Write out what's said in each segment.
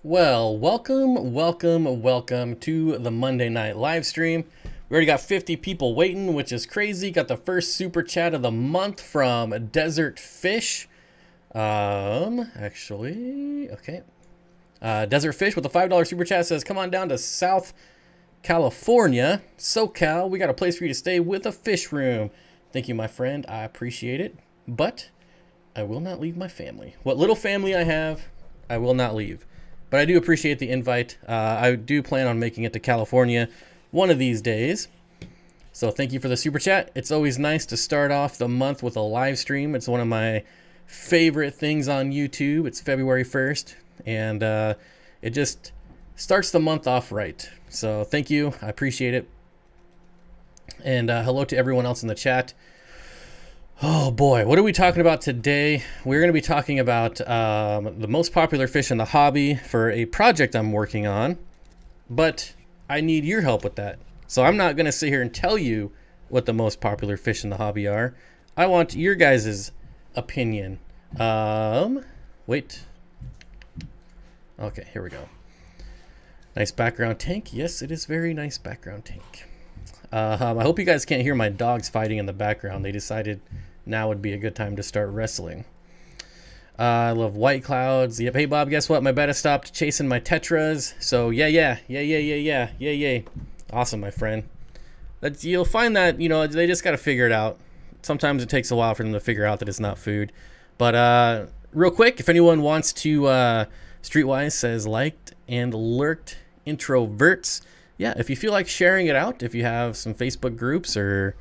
Well, welcome to the Monday night live stream. We already got 50 people waiting, which is crazy. Got the first super chat of the month from Desert Fish. Actually, okay. Desert Fish with a $5 super chat says, come on down to South California, SoCal. We got a place for you to stay with a fish room. Thank you, my friend. I appreciate it, but I will not leave my family. What little family I have, I will not leave. But I do appreciate the invite. I do plan on making it to California one of these days. So thank you for the super chat. It's always nice to start off the month with a live stream. It's one of my favorite things on YouTube. It's February 1st, and it just starts the month off right. So thank you. I appreciate it. And hello to everyone else in the chat. Oh boy, what are we talking about today? We're going to be talking about the most popular fish in the hobby for a project I'm working on, but I need your help with that. So I'm not going to sit here and tell you what the most popular fish in the hobby are. I want your guys' opinion. Wait. Okay, here we go. Nice background tank. Yes, it is very nice background tank. I hope you guys can't hear my dogs fighting in the background. They decided now would be a good time to start wrestling. I love white clouds. Yep. Hey, Bob, guess what? My Betta stopped chasing my Tetras. So, yeah. Awesome, my friend. You'll find that, you know, they just got to figure it out. Sometimes it takes a while for them to figure out that it's not food. But real quick, if anyone wants to, Streetwise says, liked and lurked introverts. Yeah, if you feel like sharing it out, if you have some Facebook groups or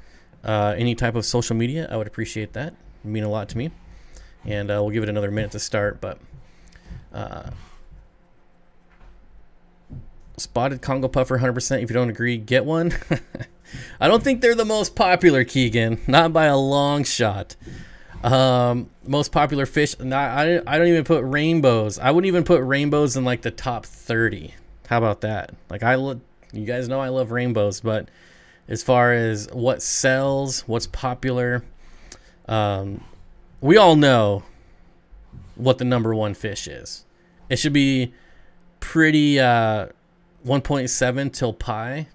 any type of social media, I would appreciate that. It would mean a lot to me. And we'll give it another minute to start. But spotted Congo puffer, 100%. If you don't agree, get one. I don't think they're the most popular, Keegan. Not by a long shot. Most popular fish. I don't even put rainbows. I wouldn't even put rainbows in like the top 30. How about that? Like you guys know I love rainbows, but as far as what sells, what's popular, we all know what the #1 fish is. It should be pretty 1.7 till pi.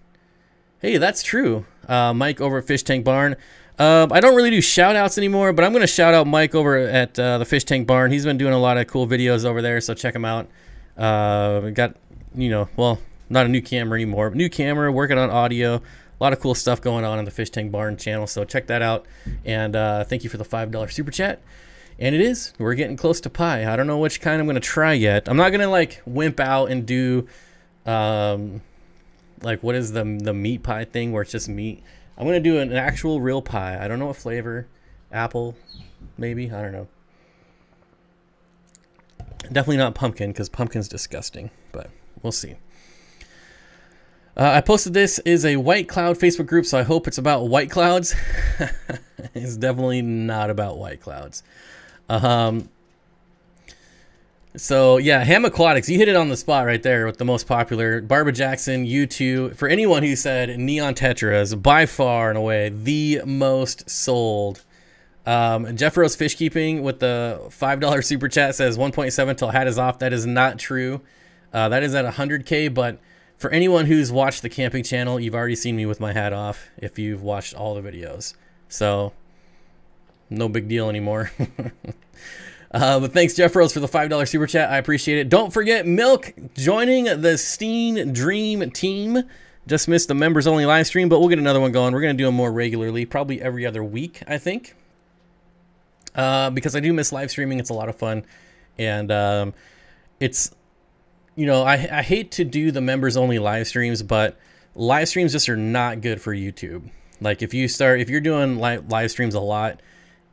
Hey, that's true. Mike over at Fish Tank Barn. I don't really do shout outs anymore, but I'm going to shout out Mike over at the Fish Tank Barn. He's been doing a lot of cool videos over there, so check him out. Got, you know, well, not a new camera anymore, but new camera, working on audio. A lot of cool stuff going on the Fish Tank Barn channel, so check that out. And thank you for the $5 super chat. And it is, we're getting close to pie. I don't know which kind I'm going to try yet. I'm not going to like wimp out and do like what is the meat pie thing where it's just meat. I'm going to do an actual real pie. I don't know what flavor. Apple, maybe. I don't know. Definitely not pumpkin, because pumpkin's disgusting, but we'll see. I posted this is a white cloud Facebook group, so I hope it's about white clouds. It's definitely not about white clouds. So yeah, Ham Aquatics, you hit it on the spot right there with the most popular. Barbara Jackson, U2. For anyone who said Neon Tetras, by far and away the most sold. Jeff Rose Fish Keeping with the $5 super chat says 1.7 till hat is off. That is not true. That is at 100K, but for anyone who's watched the camping channel, you've already seen me with my hat off if you've watched all the videos. So, no big deal anymore. But thanks, Jeff Rose, for the $5 super chat. I appreciate it. Don't forget Milk joining the Steen Dream team. Just missed the members only live stream, but we'll get another one going. We're going to do them more regularly, probably every other week, I think. Because I do miss live streaming. It's a lot of fun. And it's... You know, I hate to do the members only live streams, but live streams just are not good for YouTube. Like if you're doing live streams a lot,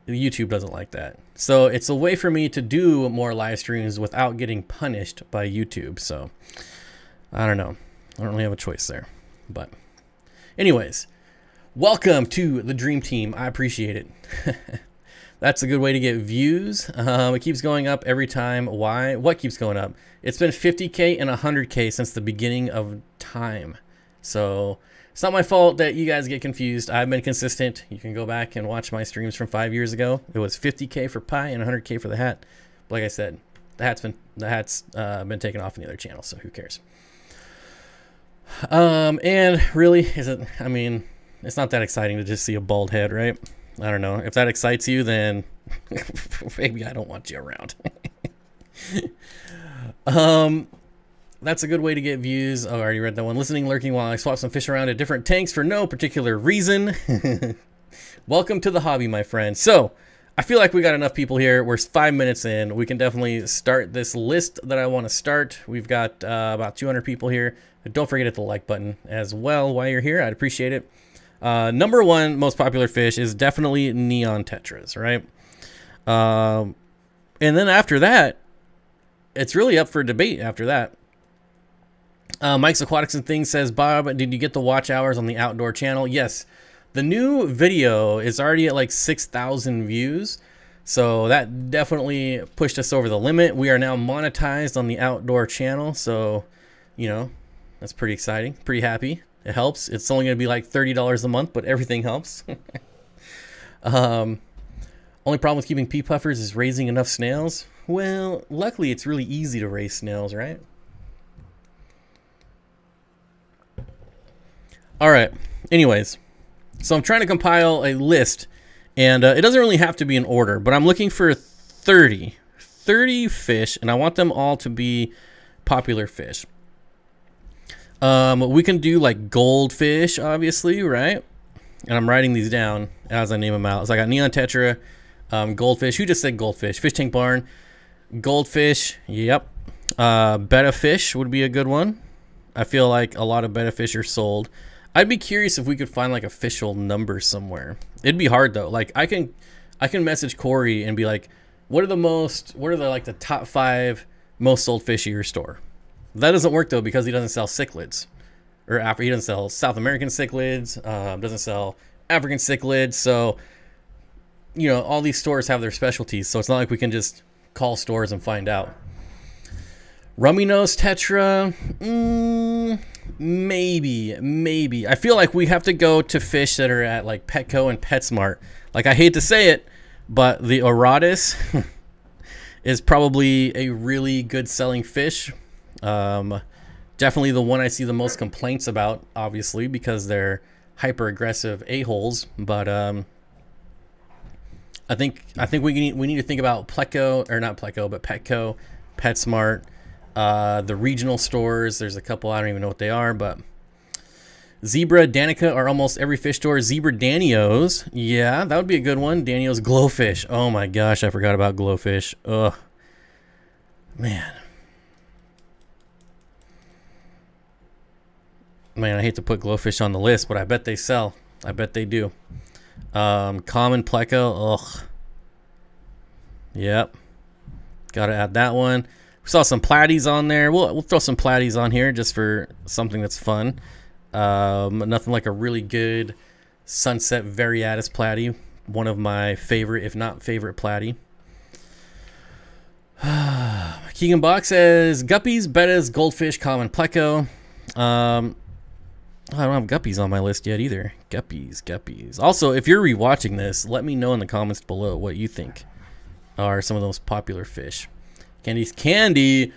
YouTube doesn't like that. So it's a way for me to do more live streams without getting punished by YouTube. So I don't know. I don't really have a choice there. But anyways, welcome to the Dream Team. I appreciate it. That's a good way to get views. It keeps going up every time. Why? What keeps going up? It's been 50K and 100K since the beginning of time. So it's not my fault that you guys get confused. I've been consistent. You can go back and watch my streams from 5 years ago. It was 50K for pie and 100K for the hat. Like I said, the hat's been taken off in the other channel, so who cares? And really, is it? I mean, it's not that exciting to just see a bald head, right? I don't know. If that excites you, then maybe I don't want you around. That's a good way to get views. Oh, I already read that one. Listening, lurking while I swap some fish around at different tanks for no particular reason. Welcome to the hobby, my friend. So, I feel like we got enough people here. We're 5 minutes in. We can definitely start this list that I want to start. We've got about 200 people here. Don't forget to hit the like button as well while you're here. I'd appreciate it. Number one most popular fish is definitely neon tetras, right? And then after that, it's really up for debate after that. Mike's Aquatics and Things says, Bob, did you get the watch hours on the outdoor channel? Yes. The new video is already at like 6,000 views. So that definitely pushed us over the limit. We are now monetized on the outdoor channel. So, you know, that's pretty exciting. Pretty happy. It helps. It's only going to be like $30 a month, but everything helps. Only problem with keeping pea puffers is raising enough snails. Well, luckily it's really easy to raise snails, right? All right. Anyways, so I'm trying to compile a list, and it doesn't really have to be in order, but I'm looking for 30 fish, and I want them all to be popular fish. We can do like goldfish, obviously, right? And I'm writing these down as I name them out. So I got neon tetra, goldfish. Who just said goldfish? Fish Tank Barn, goldfish. Yep. Betta Fish would be a good one. I feel like a lot of betta fish are sold. I'd be curious if we could find like official numbers somewhere. It'd be hard though. Like I can message Corey and be like, what are the top 5 most sold fish at your store? That doesn't work though because he doesn't sell cichlids, or he doesn't sell South American cichlids, doesn't sell African cichlids. So, you know, all these stores have their specialties. So it's not like we can just call stores and find out. Rummy nose tetra, maybe. I feel like we have to go to fish that are at like Petco and PetSmart. Like I hate to say it, but the Oratus is probably a really good selling fish. Definitely the one I see the most complaints about, obviously, because they're hyper aggressive a-holes. But I think we need to think about Pleco, or not Pleco, but Petco, PetSmart. The regional stores, there's a couple, I don't even know what they are, but Zebra, Danica are almost every fish store. Zebra Danios, yeah, that would be a good one. Danios Glowfish, oh my gosh, I forgot about Glowfish. Ugh, man, I hate to put Glowfish on the list, but I bet they sell. I bet they do. Common Pleco, ugh, yep, gotta add that one. We saw some platies on there. We'll throw some platies on here just for something that's fun. Nothing like a really good Sunset Variatus platy. One of my favorite, if not favorite, platy. Keegan Box says guppies, bettas, goldfish, common Pleco. I don't have guppies on my list yet either. Guppies. Also, if you're rewatching this, let me know in the comments below what you think are some of those popular fish. Candy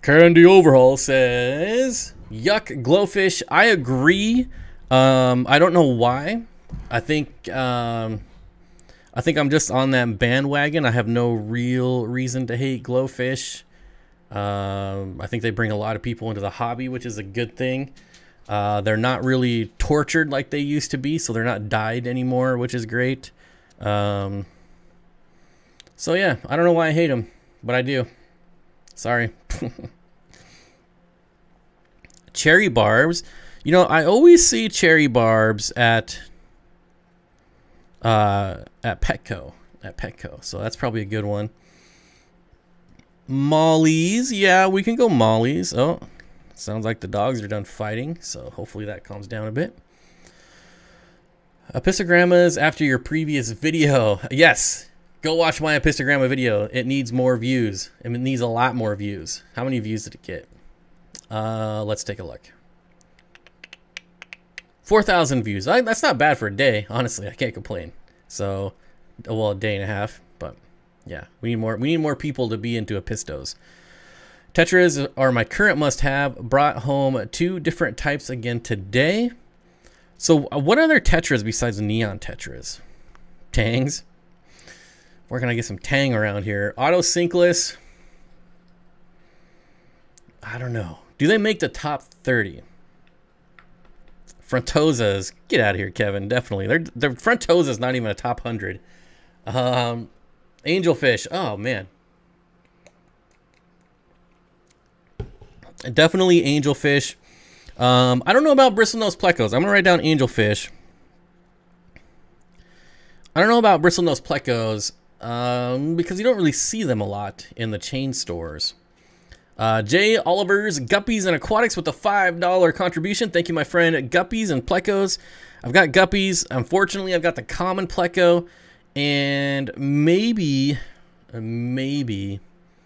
Overhaul says yuck, Glowfish. I agree. I don't know why. I think I'm just on that bandwagon. I have no real reason to hate Glowfish. I think they bring a lot of people into the hobby, which is a good thing. They're not really tortured like they used to be, so they're not dyed anymore, which is great. So yeah, I don't know why I hate them, but I do. Sorry. Cherry barbs. You know, I always see cherry barbs at Petco. So that's probably a good one. Mollies. Yeah, we can go mollies. Oh, sounds like the dogs are done fighting, so hopefully that calms down a bit. Apistogrammas after your previous video. Yes. Go watch my Apistogramma video. It needs more views. It needs a lot more views. How many views did it get? Let's take a look. 4,000 views. That's not bad for a day. Honestly, I can't complain. So, well, a day and a half. But, Yeah, we need more people to be into Apistos. Tetras are my current must-have. Brought home 2 different types again today. So what other Tetras besides neon Tetras? Tangs. Where can I get some tang around here? Autosynclus. I don't know. Do they make the top 30? Frontosas. Get out of here, Kevin. Definitely. Their Frontosa's not even a top 100. Angelfish. Oh, man. Definitely Angelfish. I don't know about bristlenose plecos. I'm going to write down Angelfish. I don't know about bristlenose plecos because you don't really see them a lot in the chain stores. Jay Oliver's Guppies and Aquatics with a $5 contribution. Thank you, my friend. Guppies and plecos. I've got guppies. Unfortunately, I've got the common pleco and maybe the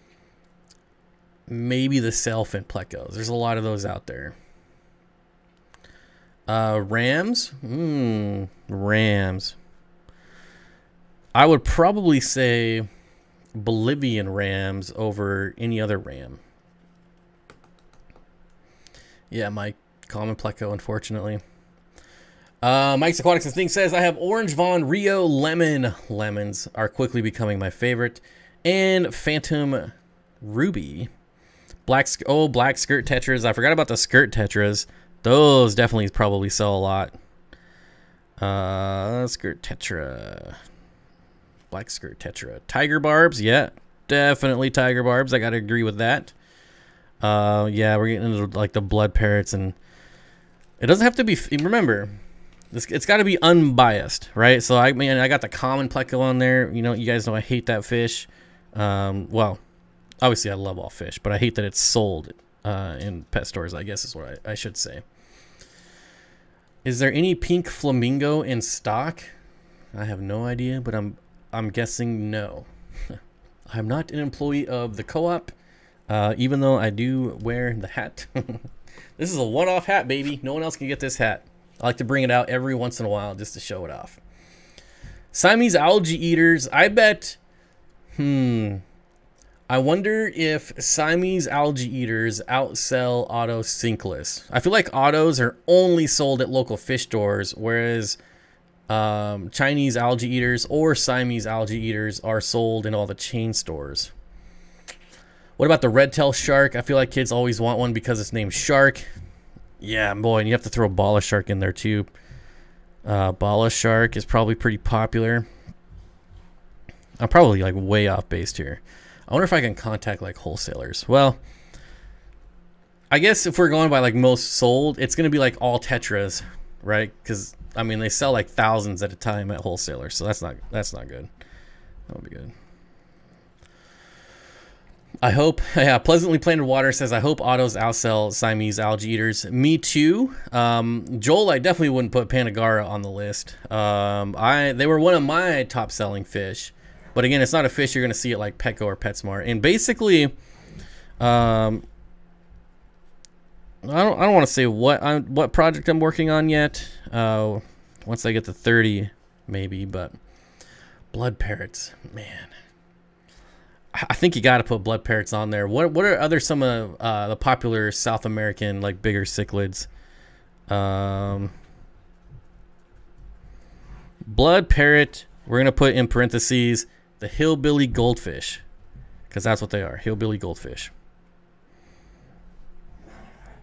sailfin plecos. There's a lot of those out there. Rams. Rams. I would probably say Bolivian rams over any other ram. Yeah, my common pleco, unfortunately. Mike's Aquatics and Things says, I have Orange Von Rio Lemon. Lemons are quickly becoming my favorite. And Phantom Ruby. Black skirt tetras. I forgot about the skirt tetras. Those definitely probably sell a lot. Skirt tetra. Black skirt tetra. Tiger barbs. Yeah, definitely tiger barbs. I gotta agree with that. Yeah, we're getting into like the blood parrots, and it doesn't have to be. Remember, it's got to be unbiased, right? So I mean, I got the common pleco on there. You know, you guys know I hate that fish. Well, obviously I love all fish, but I hate that it's sold in pet stores, I guess is what I should say. Is there any pink flamingo in stock? I have no idea, but I'm guessing no. I'm not an employee of the co-op, even though I do wear the hat. This is a one-off hat, baby. No one else can get this hat. I like to bring it out every once in a while just to show it off. Siamese algae eaters. I bet... I wonder if Siamese algae eaters outsell auto Cichlids. I feel like autos are only sold at local fish stores, whereas Chinese algae eaters or Siamese algae eaters are sold in all the chain stores. What about the red-tailed shark? I feel like kids always want one because it's named Shark. Yeah, boy, and you have to throw bala shark in there too. Bala shark is probably pretty popular. I'm probably like way off base here. I wonder if I can contact like wholesalers. Well, I guess if we're going by like most sold, it's going to be like all Tetras, right? Because I mean they sell like thousands at a time at wholesalers, so that's not good. That would be good. I hope, yeah, Pleasantly Planted Water says, I hope autos outsell Siamese algae eaters. Me too. Joel, I definitely wouldn't put Pangara on the list. They were one of my top selling fish. But again, it's not a fish you're going to see at like Petco or PetSmart. And basically, I don't want to say what project I'm working on yet. Once I get to 30, maybe. But blood parrots, man. I think you got to put blood parrots on there. What are some of the popular South American like bigger cichlids? Blood parrot. We're gonna put in parentheses the hillbilly goldfish, because that's what they are, hillbilly goldfish.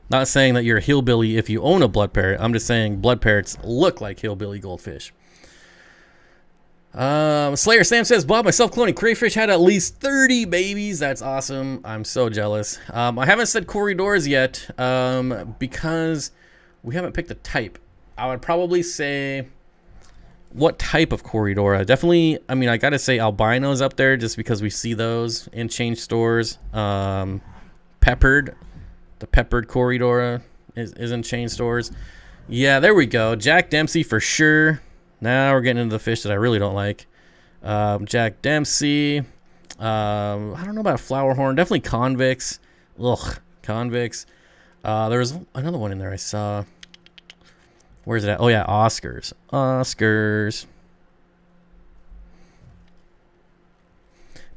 Not saying that you're a hillbilly if you own a blood parrot. I'm just saying blood parrots look like hillbilly goldfish. Slayer Sam says, Bob, my self-cloning crayfish had at least 30 babies. That's awesome. I'm so jealous. I haven't said Corydoras yet because we haven't picked a type. I would probably say, what type of Corydora? Definitely, I mean, I gotta say albinos up there just because we see those in chain stores. Peppered, the peppered Corydora is in chain stores. Yeah, there we go. Jack Dempsey for sure. Now we're getting into the fish that I really don't like. Jack Dempsey. I don't know about flower horn. Definitely convicts. Ugh, convicts. There was another one in there I saw. Where's it at? Oh yeah, Oscars.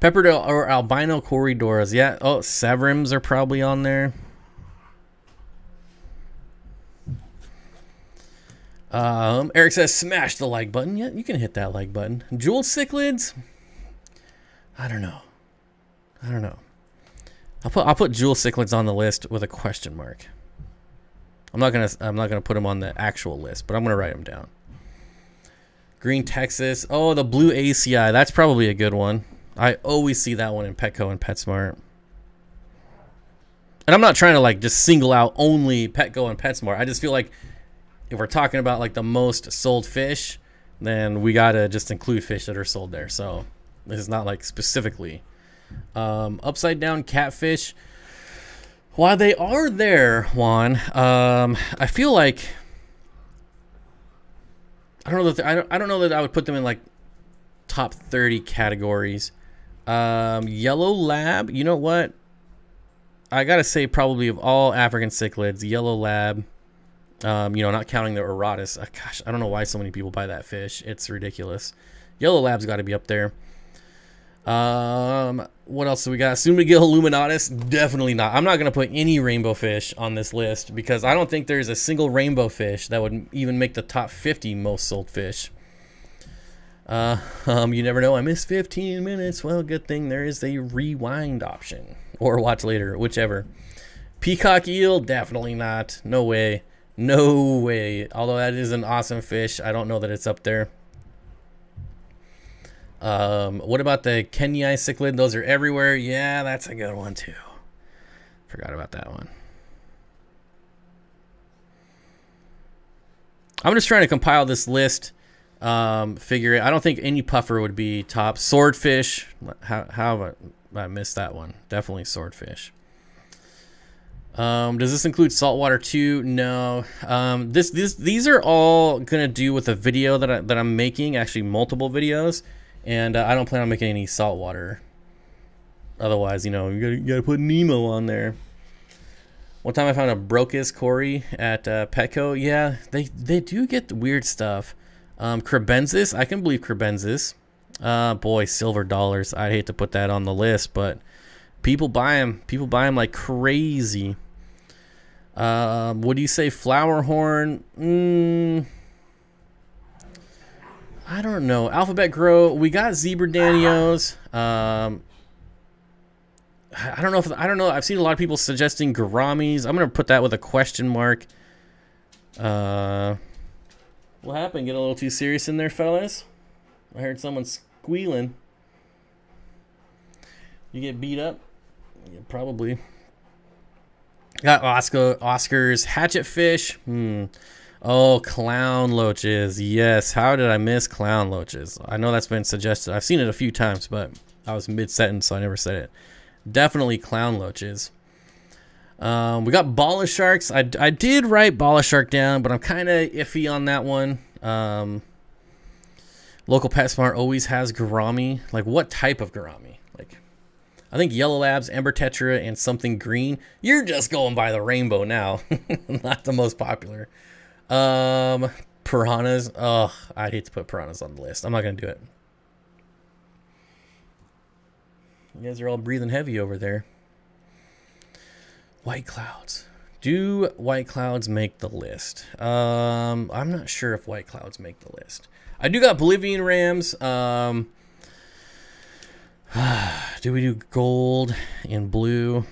Peppered or albino Corydoras. Yeah. Oh, Severims are probably on there. Eric says, smash the like button. Yeah, you can hit that like button. Jeweled Cichlids? I don't know. I don't know. I'll put Jewel Cichlids on the list with a question mark. I'm not gonna put them on the actual list, but I'm gonna write them down. Green Texas. Oh, the blue ACI. That's probably a good one. I always see that one in Petco and PetSmart. And I'm not trying to like just single out only Petco and PetSmart. I just feel like if we're talking about like the most sold fish, then we gotta just include fish that are sold there. So this is not like specifically. Upside down catfish. While they are there, Juan, I feel like I don't know that I would put them in like top 30 categories. Yellow lab. You know what? I gotta say, probably of all African cichlids, yellow lab. You know, not counting the Orotus. Gosh, I don't know why so many people buy that fish. It's ridiculous. Yellow lab's got to be up there. What else do we got? Sumigil luminatus, definitely not. I'm not going to put any rainbow fish on this list because I don't think there's a single rainbow fish that would even make the top 50 most sold fish. You never know. I missed 15 minutes. Well, good thing there is a rewind option or watch later, whichever. Peacock eel, definitely not. No way. No way. Although that is an awesome fish, I don't know that it's up there. What about the Kenyai cichlid? Those are everywhere. Yeah, that's a good one too. Forgot about that one. I'm just trying to compile this list. Figure it. I don't think any puffer would be top. Swordfish. How have I missed that one? Definitely swordfish. Does this include saltwater too? No. These are all gonna do with a video that I'm making. Actually, multiple videos. And I don't plan on making any saltwater. Otherwise, you know, you gotta put Nemo on there. One time I found a Brocus Cory at Petco. Yeah, they do get the weird stuff. Crebensis, I can believe Crebensis. Boy, silver dollars. I'd hate to put that on the list, but people buy them. People buy them like crazy. What do you say, flower horn? I don't know. Alphabet Grow. We got zebra danios. I don't know. I've seen a lot of people suggesting gouramis. I'm gonna put that with a question mark. What happened? Get a little too serious in there, fellas? I heard someone squealing. You get beat up? Yeah, probably. Got Oscar's hatchet fish. Oh, clown loaches. Yes. How did I miss clown loaches? I know that's been suggested. I've seen it a few times, but I was mid-sentence, so I never said it. Definitely clown loaches. We got bala sharks. I did write bala shark down, but I'm kind of iffy on that one. Local PetSmart always has gourami. Like, what type of gourami? Like, I think yellow labs, ember tetra, and something green. You're just going by the rainbow now. Not the most popular. Piranhas. Oh, I'd hate to put piranhas on the list. I'm not gonna do it. You guys are all breathing heavy over there. White clouds. Do white clouds make the list? I'm not sure if white clouds make the list. I do got Bolivian rams. Do we do gold and blue?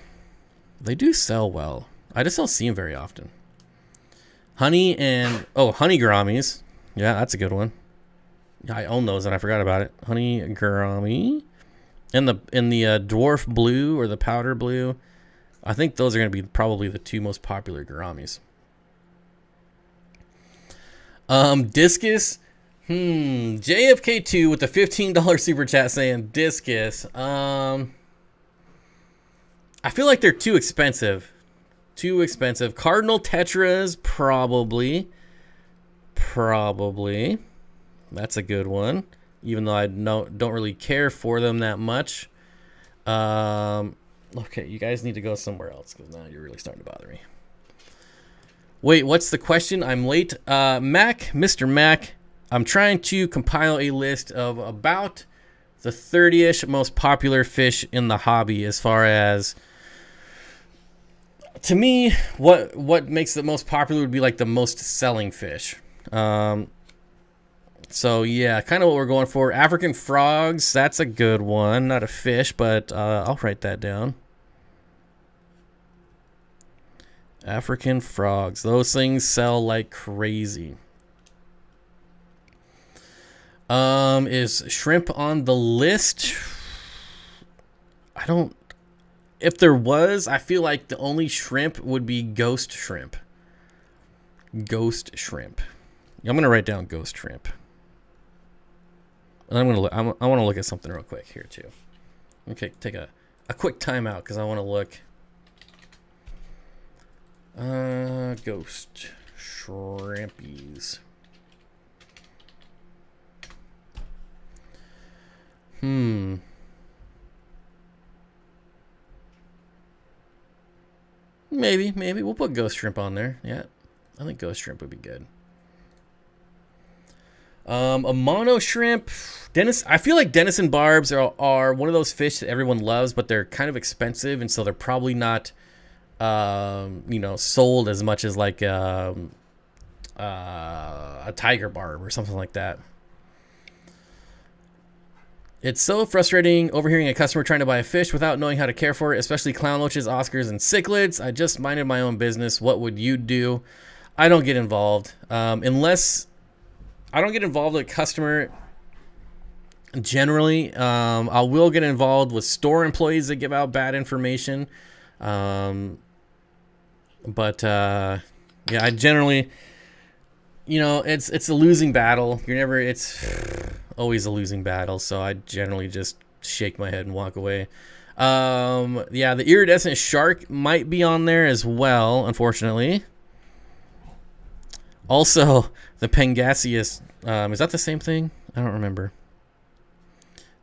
They do sell well. I just don't see them very often. Honey and honey gouramis. Yeah, that's a good one. Yeah, I own those and I forgot about it. Honey gourami. In the dwarf blue or the powder blue. I think those are going to be probably the two most popular gouramis. Discus. JFK2 with the $15 super chat saying Discus. I feel like they're too expensive. Too expensive. Cardinal Tetras, probably. Probably. That's a good one. Even though I don't really care for them that much. Okay, you guys need to go somewhere else because now you're really starting to bother me. Wait, what's the question? I'm late. Mr. Mac, I'm trying to compile a list of about the 30-ish most popular fish in the hobby as far as, to me, what makes the most popular would be like the most selling fish. So yeah, kind of what we're going for. African frogs, that's a good one. Not a fish, but I'll write that down. African frogs, those things sell like crazy. Is shrimp on the list? I don't. If there was, I feel like the only shrimp would be ghost shrimp. Ghost shrimp. I'm gonna write down ghost shrimp. And I'm gonna look. I want to look at something real quick here too. Okay, take a quick timeout because I want to look. Ghost shrimpies. Maybe we'll put ghost shrimp on there. Yeah, I think ghost shrimp would be good. A mono shrimp, I feel like Denison barbs are one of those fish that everyone loves, but they're kind of expensive, and so they're probably not, you know, sold as much as like a tiger barb or something like that. It's so frustrating overhearing a customer trying to buy a fish without knowing how to care for it, especially clown loaches, Oscars, and cichlids. I just minded my own business. What would you do? I don't get involved. Unless I don't get involved with a customer generally. I will get involved with store employees that give out bad information. Yeah, I generally, you know, it's a losing battle. It's always a losing battle, so I generally just shake my head and walk away. Yeah, the iridescent shark might be on there as well, unfortunately. Also, the Pangasius, is that the same thing? I don't remember.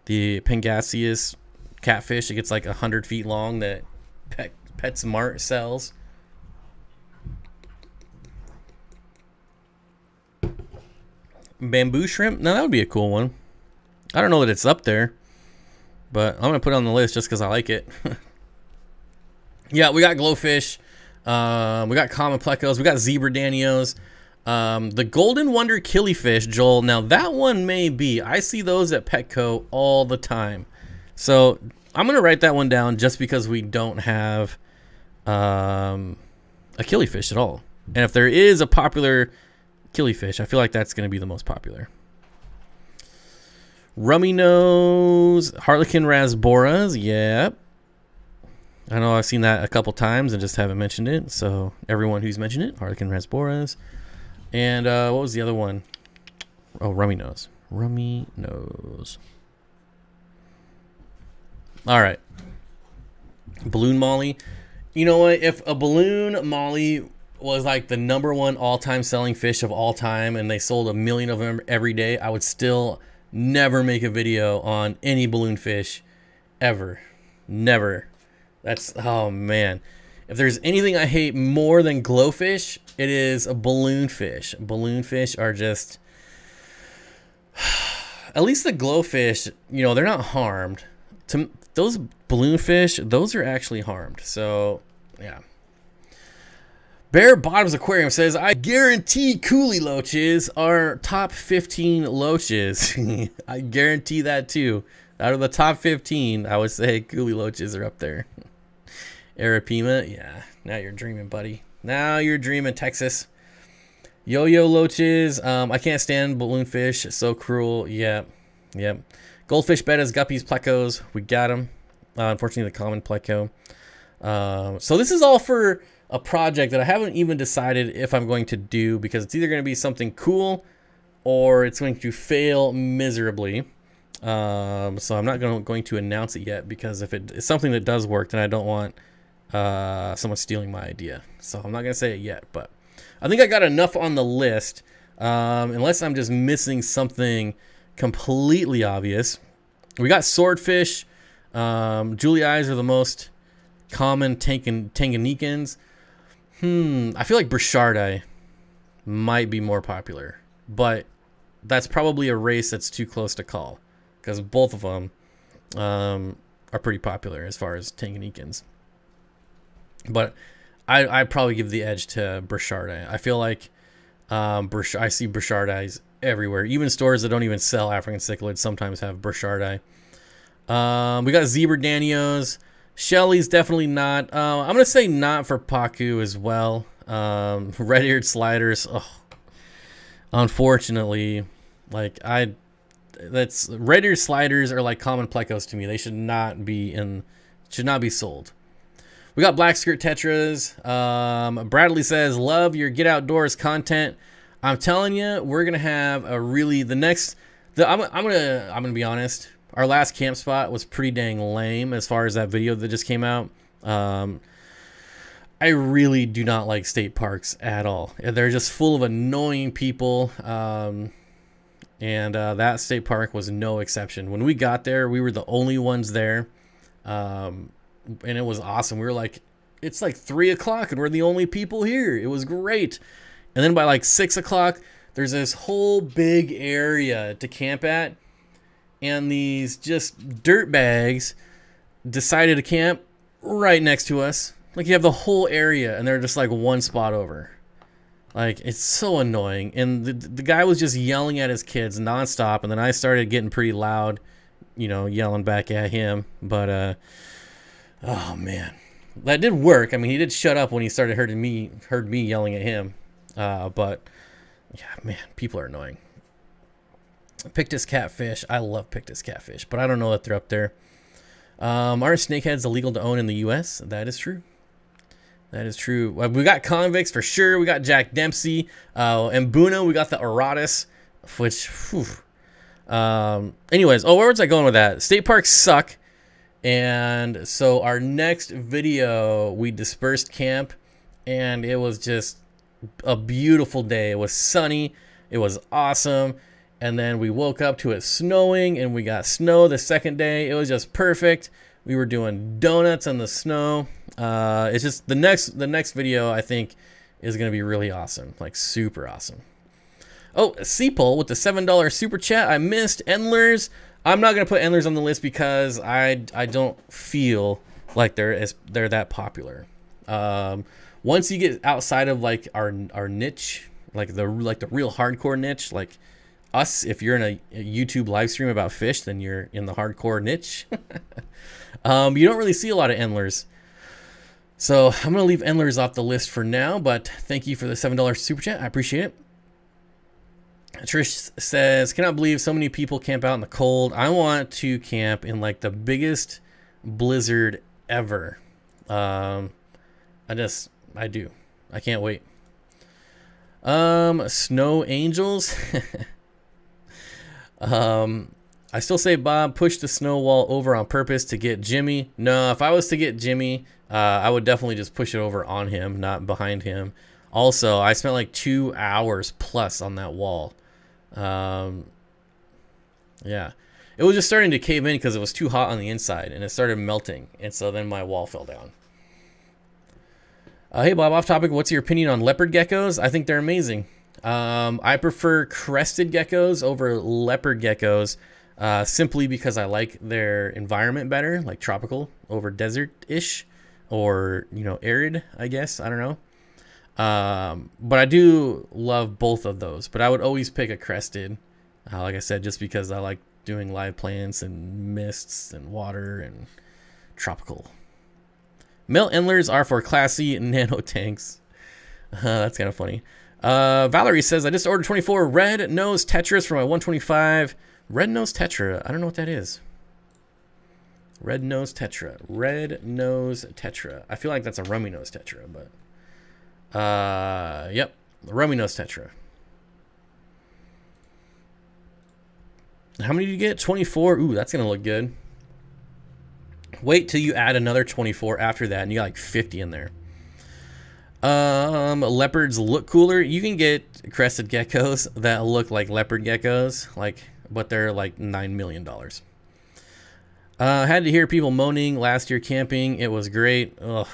The Pangasius catfish, it gets like 100 feet long that PetSmart sells. Bamboo shrimp? No, that would be a cool one. I don't know that it's up there, but I'm going to put it on the list just because I like it. Yeah, we got glowfish. We got common plecos. We got zebra danios. The golden wonder killifish, Joel. Now, that one may be. I see those at Petco all the time. So, I'm going to write that one down just because we don't have a killifish at all. And if there is a popular killifish, I feel like that's going to be the most popular. Rummy nose, Harlequin rasboras, yep. I know I've seen that a couple times and just haven't mentioned it. So everyone who's mentioned it, Harlequin rasboras. And what was the other one? Oh, rummy nose. Rummy nose. All right. Balloon molly. You know what? If a balloon molly was like the #1 all-time selling fish of all time and they sold 1 million of them every day, I would still never make a video on any balloon fish ever. Never. That's, oh man, if there's anything I hate more than glowfish, it is a balloon fish. Balloon fish are just, at least the glowfish, you know, they're not harmed. To those balloon fish, those are actually harmed. So yeah. Bear Bottoms Aquarium says, I guarantee coolie loaches are top 15 loaches. I guarantee that too. Out of the top 15, I would say coolie loaches are up there. Arapima, yeah. Now you're dreaming, buddy. Now you're dreaming, Texas. Yo-yo loaches. I can't stand balloon fish. So cruel. Yeah. Yep. Goldfish, bettas, guppies, plecos. We got them. Unfortunately, the common pleco. So this is all for a project that I haven't even decided if I'm going to do, because it's either going to be something cool or it's going to fail miserably. So I'm not going to announce it yet, because if it's something that does work, then I don't want someone stealing my idea. So I'm not going to say it yet, but I think I got enough on the list, unless I'm just missing something completely obvious. We got swordfish. Julie eyes are the most common Tanganyikans. I feel like Burchardii might be more popular, but that's probably a race that's too close to call, because both of them are pretty popular as far as Tanganyikans. But I'd probably give the edge to Burchardi. I feel like I see Burchardis everywhere. Even stores that don't even sell African cichlids sometimes have Burchardi. We got zebra danios. Shelly's definitely not. I'm gonna say not for Pacu as well. Red-eared sliders. Oh, unfortunately, like red-eared sliders are like common plecos to me. They should not be sold. We got black skirt tetras. Bradley says, love your get outdoors content. I'm telling you, we're gonna have a really I'm gonna be honest. Our last camp spot was pretty dang lame as far as that video that just came out. I really do not like state parks at all. They're just full of annoying people. And that state park was no exception. When we got there, we were the only ones there. And it was awesome. We were like, it's like 3 o'clock and we're the only people here. It was great. And then by like 6 o'clock, there's this whole big area to camp at. And these just dirt bags decided to camp right next to us. Like, you have the whole area and they're just like one spot over. Like, it's so annoying. And the guy was just yelling at his kids nonstop. And then I started getting pretty loud, you know, yelling back at him. But, oh man, that did work. I mean, he did shut up when he started heard me yelling at him. But yeah, man, people are annoying. Pictus catfish. I love Pictus catfish, but I don't know that they're up there. Are snakeheads illegal to own in the U.S.? That is true. That is true. We got convicts for sure. We got Jack Dempsey. And Buno, we got the Erotis, which, whew. Anyways, where was I going with that? State parks suck. And so our next video, we dispersed camp, and it was just a beautiful day. It was sunny. It was awesome. And then we woke up to it snowing, and we got snow the second day. It was just perfect. We were doing donuts in the snow. It's just the next video, I think, is going to be really awesome, like super awesome. Oh, Seapole with the $7 super chat. I missed Endlers. I'm not going to put Endlers on the list because I don't feel like they're that popular. Once you get outside of like our niche, like the real hardcore niche, like us, if you're in a YouTube live stream about fish, then you're in the hardcore niche. You don't really see a lot of Endlers. So I'm going to leave Endlers off the list for now, but thank you for the $7 super chat. I appreciate it. Trish says, cannot believe so many people camp out in the cold. I want to camp in like the biggest blizzard ever. I do. I can't wait. Snow Angels. I still say, Bob, push the snow wall over on purpose to get Jimmy. No, if I was to get Jimmy, I would definitely just push it over on him, not behind him. Also, I spent like 2 hours plus on that wall. Yeah, it was just starting to cave in because it was too hot on the inside, and it started melting, and so then my wall fell down. Hey Bob, off topic, what's your opinion on leopard geckos? I think they're amazing. I prefer crested geckos over leopard geckos, simply because I like their environment better, like tropical over desert-ish, or, you know, arid, I guess. I don't know. But I do love both of those, but I would always pick a crested, like I said, just because I like doing live plants and mists and water and tropical. Male endlers are for classy nano tanks. That's kind of funny. Valerie says, I just ordered 24 red nose tetras for my 125. Red nose tetra. I don't know what that is. Red nose tetra. Red nose tetra. I feel like that's a rummy nose tetra, but yep, rummy nose tetra. How many did you get? 24. Ooh, that's gonna look good. Wait till you add another 24 after that, and you got like 50 in there. Leopards look cooler. You can get crested geckos that look like leopard geckos, but they're like $9 million. Had to hear people moaning last year camping. It was great. Ugh.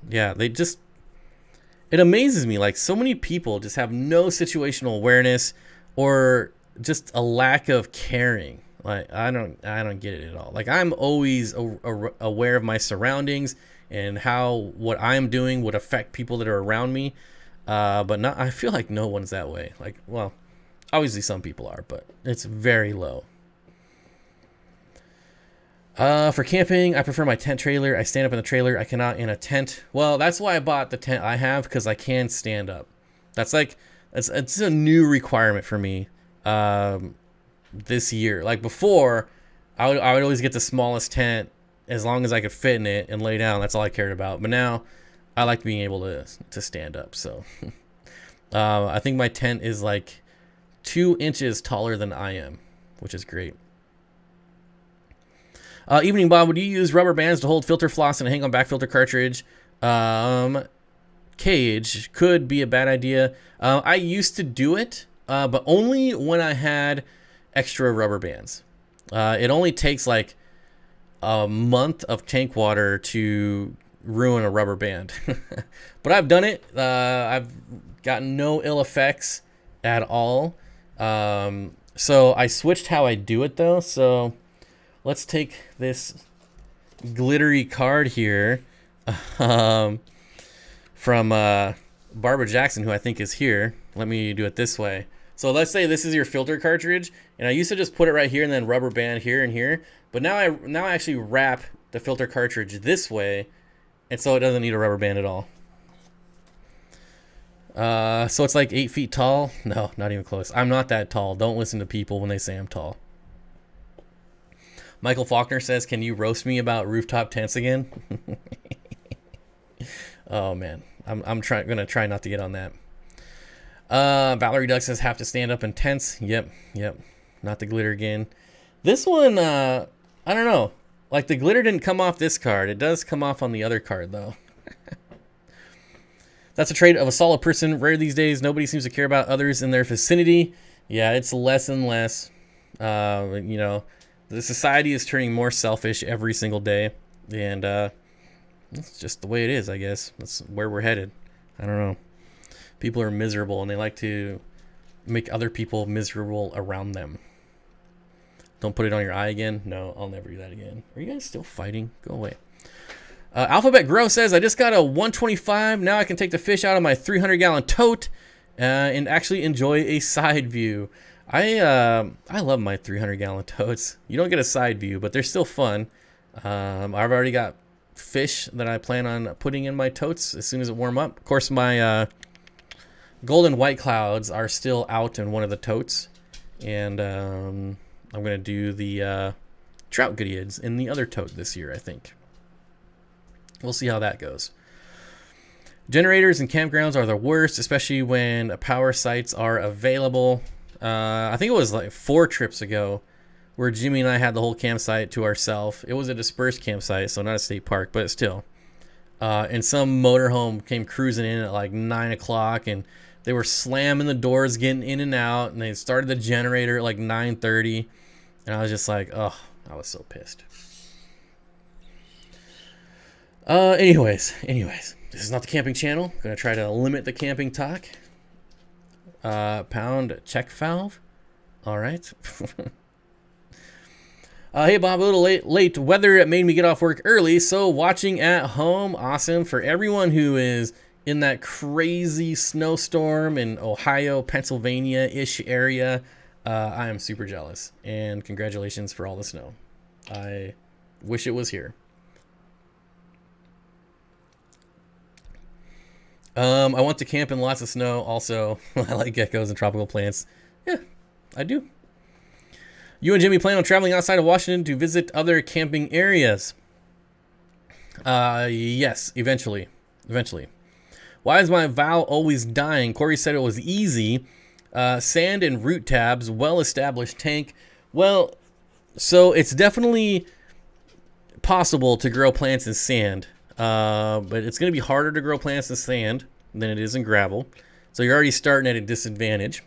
Yeah, it amazes me. Like, so many people just have no situational awareness or just a lack of caring. Like I don't get it at all. Like I'm always aware of my surroundings and how what I'm doing would affect people that are around me. But not, I feel like no one's that way. Like, well, obviously some people are, but it's very low. For camping, I prefer my tent trailer. I stand up in the trailer. I cannot in a tent. Well, that's why I bought the tent I have, because I can stand up. That's like, it's a new requirement for me this year. Like before, I would always get the smallest tent as long as I could fit in it and lay down. That's all I cared about. But now I like being able to stand up. So I think my tent is like 2 inches taller than I am, which is great. Evening Bob, would you use rubber bands to hold filter floss and hang on back filter cartridge? Cage could be a bad idea. I used to do it, but only when I had extra rubber bands. It only takes like a month of tank water to ruin a rubber band. But I've done it. I've gotten no ill effects at all. So I switched how I do it though. So let's take this glittery card here from Barbara Jackson, who I think is here. Let me do it this way. So let's say this is your filter cartridge, and I used to just put it right here and then rubber band here and here. But now I actually wrap the filter cartridge this way, and so it doesn't need a rubber band at all. So it's like 8 feet tall. No, not even close. I'm not that tall. Don't listen to people when they say I'm tall. Michael Faulkner says, can you roast me about rooftop tents again? Oh man, I'm gonna try not to get on that. Valerie Duck says, have to stand up in tents. Yep. Not the glitter again. This one, I don't know. Like the glitter didn't come off this card. It does come off on the other card though. That's a trait of a solid person. Rare these days. Nobody seems to care about others in their vicinity. Yeah, it's less and less. You know, the society is turning more selfish every single day, and that's just the way it is, I guess. That's where we're headed. I don't know. People are miserable, and they like to make other people miserable around them. Don't put it on your eye again. No, I'll never do that again. Are you guys still fighting? Go away. Alphabet Grow says, I just got a 125. Now I can take the fish out of my 300-gallon tote and actually enjoy a side view. I love my 300-gallon totes. You don't get a side view, but they're still fun. I've already got fish that I plan on putting in my totes as soon as it warm up. Of course, my golden white clouds are still out in one of the totes, and I'm gonna do the trout goodeids in the other tote this year, I think. We'll see how that goes. Generators and campgrounds are the worst, especially when power sites are available. I think it was like 4 trips ago where Jimmy and I had the whole campsite to ourselves. It was a dispersed campsite, so not a state park, but still. And some motorhome came cruising in at like 9 o'clock, and they were slamming the doors, getting in and out, and they started the generator at like 9:30. And I was just like, oh, I was so pissed. Anyways, this is not the camping channel. I'm gonna try to limit the camping talk. Pound check valve. All right. Hey Bob, a little late weather made me get off work early, so watching at home. Awesome. For everyone who is in that crazy snowstorm in Ohio, Pennsylvania-ish area, I am super jealous, and congratulations for all the snow. I wish it was here. I want to camp in lots of snow. Also, I like geckos and tropical plants. Yeah, I do. You and Jimmy plan on traveling outside of Washington to visit other camping areas. Yes, eventually. Why is my Val always dying? Corey said it was easy. Sand and root tabs, well-established tank. Well, so it's definitely possible to grow plants in sand. But it's going to be harder to grow plants in sand than it is in gravel. So you're already starting at a disadvantage.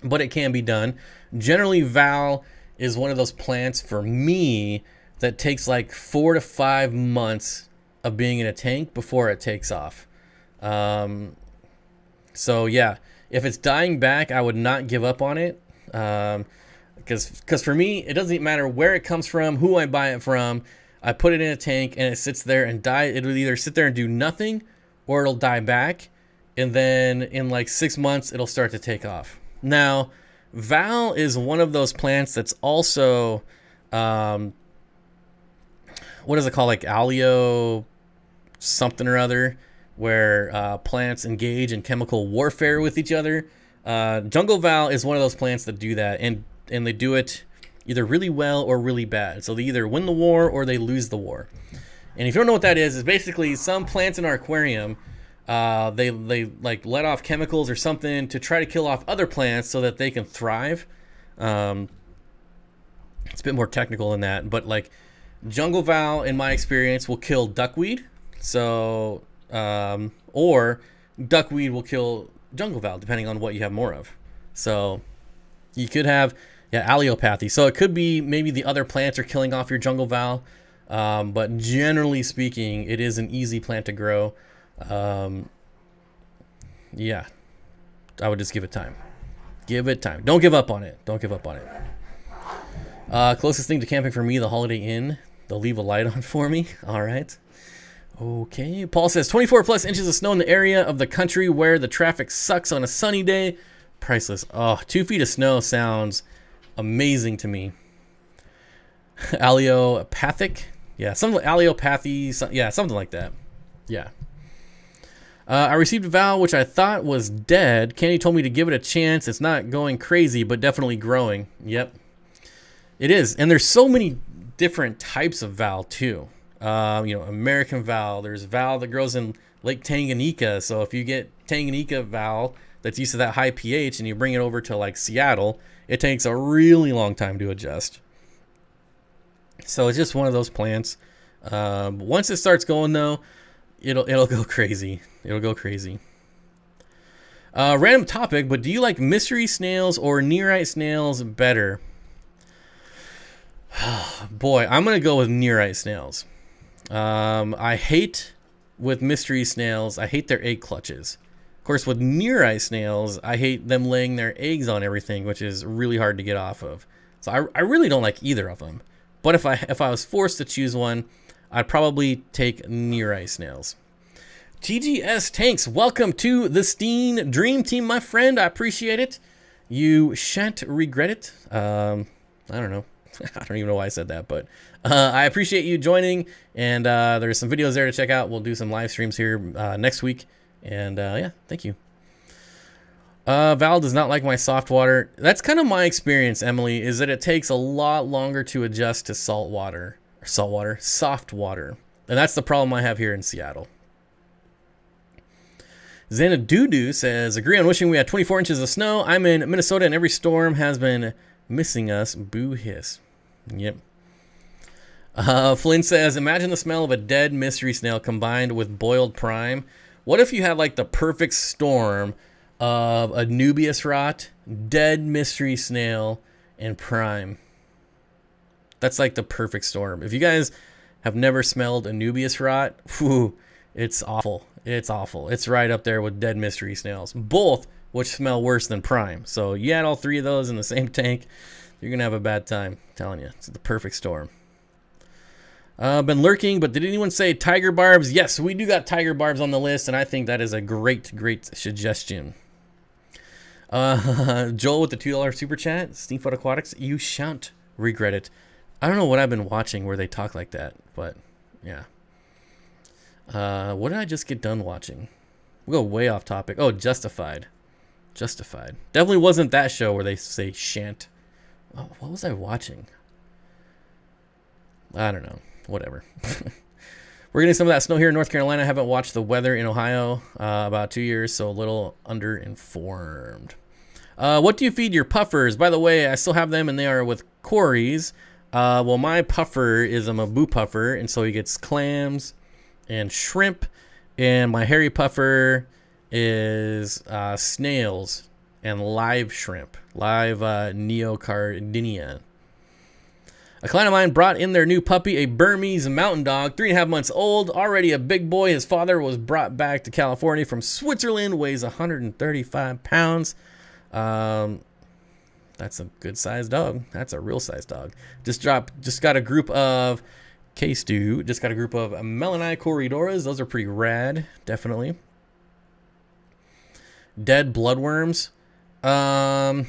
But it can be done. Generally, Val is one of those plants for me that takes like 4 to 5 months of being in a tank before it takes off. So yeah, if it's dying back, I would not give up on it. Because for me, it doesn't matter where it comes from, who I buy it from. I put it in a tank and it sits there and die. It'll either sit there and do nothing, or it'll die back, and then in like 6 months it'll start to take off. Now, Val is one of those plants that's also, what is it called, like alio something or other, where plants engage in chemical warfare with each other. Jungle Val is one of those plants that do that, and they do it either really well or really bad. So they either win the war or they lose the war. And if you don't know what that is, it's basically some plants in our aquarium, they like let off chemicals or something to try to kill off other plants so that they can thrive. It's a bit more technical than that, but like Jungle Val, in my experience, will kill duckweed. So, or duckweed will kill Jungle Val, depending on what you have more of. So you could have, yeah, allelopathy. So it could be maybe the other plants are killing off your Jungle Val. But generally speaking, it is an easy plant to grow. Yeah, I would just give it time. Give it time. Don't give up on it. Don't give up on it. Closest thing to camping for me, the Holiday Inn. They'll leave a light on for me. All right. Okay. Paul says 24 plus inches of snow in the area of the country where the traffic sucks on a sunny day. Priceless. Oh, 2 feet of snow sounds amazing to me. Allelopathic. Yeah, something like allelopathy. Yeah, something like that. Yeah. I received a Val which I thought was dead. Kenny told me to give it a chance. It's not going crazy, but definitely growing. Yep. It is. And there's so many different types of Val too. You know, American Val. There's Val that grows in Lake Tanganyika. So if you get Tanganyika Val that's used to that high pH and you bring it over to like Seattle, it takes a really long time to adjust. So it's just one of those plants. Once it starts going though, it'll go crazy. It'll go crazy. Random topic, but do you like mystery snails or nearite snails better? Boy, I'm gonna go with nearite snails. I hate with mystery snails, I hate their egg clutches. Of course, with nearite snails, I hate them laying their eggs on everything, which is really hard to get off of. So I really don't like either of them. But if I was forced to choose one, I'd probably take nearite snails. TGS Tanks, welcome to the Steen Dream Team, my friend. I appreciate it. You shan't regret it. I don't know. I don't even know why I said that, but I appreciate you joining. And there's some videos there to check out. We'll do some live streams here next week. And yeah, thank you. Val does not like my soft water. That's kind of my experience, Emily, is that it takes a lot longer to adjust to soft water. And that's the problem I have here in Seattle. Xanadudu says, agree on wishing we had 24 inches of snow. I'm in Minnesota and every storm has been missing us. Boo hiss. Yep. Flynn says, imagine the smell of a dead mystery snail combined with boiled prime. What if you had like the perfect storm of a Nubius rot, dead mystery snail, and prime? That's like the perfect storm. If you guys have never smelled a Nubius rot, whew, it's awful. It's awful. It's right up there with dead mystery snails, both which smell worse than prime. So you add all three of those in the same tank, you're gonna have a bad time. I'm telling you, it's the perfect storm. Been lurking, but did anyone say tiger barbs? Yes, we do got tiger barbs on the list, and I think that is a great suggestion. Joel with the $2 super chat. Steenfott Aquatics, you shan't regret it. I don't know what I've been watching where they talk like that, but yeah. What did I just get done watching? We'll go way off topic. Oh, Justified. Justified. Definitely wasn't that show where they say shan't. Oh, what was I watching? I don't know. Whatever. We're getting some of that snow here in North Carolina. I haven't watched the weather in Ohio about 2 years, so a little underinformed. What do you feed your puffers? By the way, I still have them, and they are with Corys. Well, my puffer is a Mabu puffer, and so he gets clams and shrimp, and my hairy puffer is snails and live shrimp, live Neocardinia. A client of mine brought in their new puppy, a Burmese mountain dog, 3.5 months old, already a big boy. His father was brought back to California from Switzerland, weighs 135 pounds. That's a good sized dog. That's a real sized dog. Just got a group of K-Stew. Just got a group of Melanite Corydoras. Those are pretty rad, definitely. Dead bloodworms. What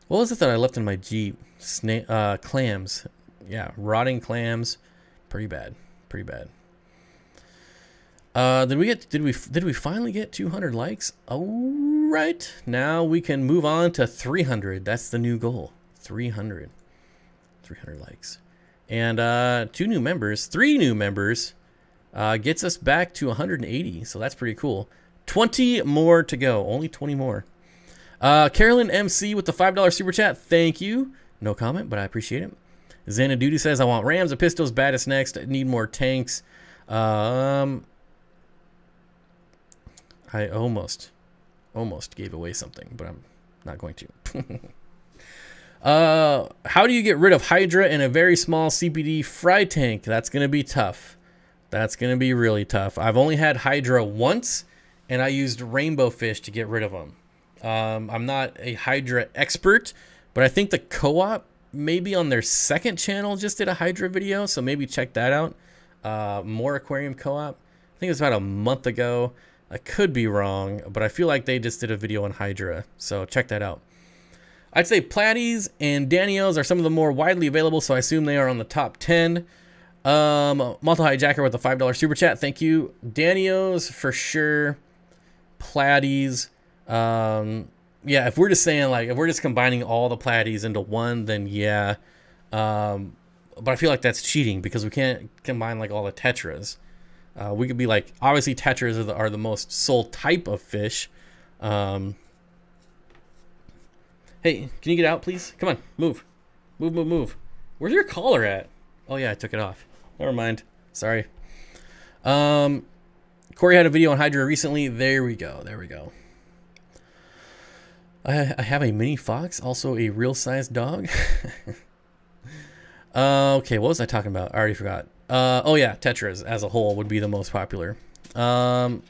was it that I left in my Jeep? Clams. Yeah, rotting clams. Pretty bad. Pretty bad. Did we finally get 200 likes? All right. Now we can move on to 300. That's the new goal. 300 likes. And 3 new members gets us back to 180. So that's pretty cool. 20 more to go. Only 20 more. Carolyn MC with the $5 super chat. Thank you. No comment, but I appreciate it. Xanaduty says, I want Rams, Apistos, Baddest next. I need more tanks. I almost gave away something, but I'm not going to. How do you get rid of Hydra in a very small CPD fry tank? That's going to be tough. That's going to be really tough. I've only had Hydra once, and I used rainbow fish to get rid of them. I'm not a Hydra expert, but I think the co-op, maybe on their second channel, just did a Hydra video, so maybe check that out. More Aquarium Co-op. I think it was about a month ago. I could be wrong, but I feel like they just did a video on Hydra, so check that out. I'd say Platies and Daniels are some of the more widely available, so I assume they are on the top 10. Multi-Hijacker with the $5 super chat. Thank you. Daniels for sure. Platies. Yeah, if we're just saying, like, if we're just combining all the Platies into one, then yeah. But I feel like that's cheating because we can't combine, like, all the Tetras. We could be like, obviously Tetras are the most sold type of fish. Hey, can you get out, please? Come on, move. Move. Where's your collar at? Oh, yeah, I took it off. Never mind. Sorry. Corey had a video on Hydra recently. There we go. I have a mini fox, also a real-sized dog. Okay, what was I talking about? I already forgot. Oh yeah, Tetras as a whole would be the most popular. There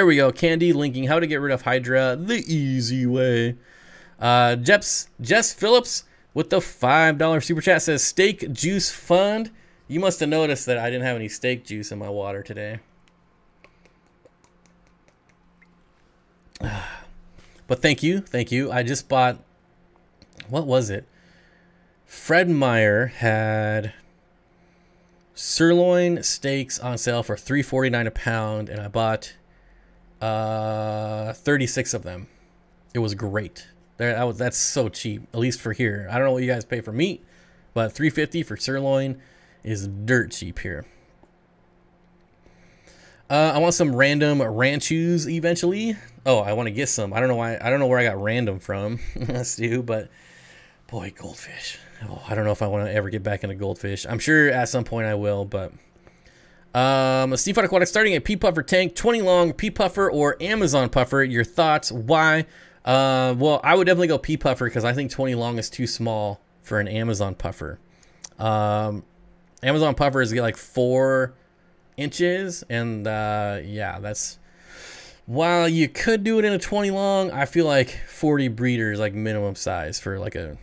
we go. Candy linking how to get rid of Hydra the easy way. Jess Phillips with the $5 super chat says steak juice fund. You must have noticed that I didn't have any steak juice in my water today. But thank you. I just bought, what was it? Fred Meyer had sirloin steaks on sale for $3.49 a pound, and I bought 36 of them. It was great. That's so cheap, at least for here. I don't know what you guys pay for meat, but $3.50 for sirloin is dirt cheap here. I want some random ranchus eventually. Oh, I want to get some. I don't know why. I don't know where I got random from, Stu, but boy, goldfish. Oh, I don't know if I want to ever get back into goldfish. I'm sure at some point I will, but Steenfott Aquatics starting a pea puffer tank, 20 long pea puffer or Amazon puffer. Your thoughts? Why? Well, I would definitely go pea puffer because I think 20 long is too small for an Amazon puffer. Amazon puffer is like 4 inches, and yeah, that's, while you could do it in a 20 long, I feel like 40 breeders like minimum size for like a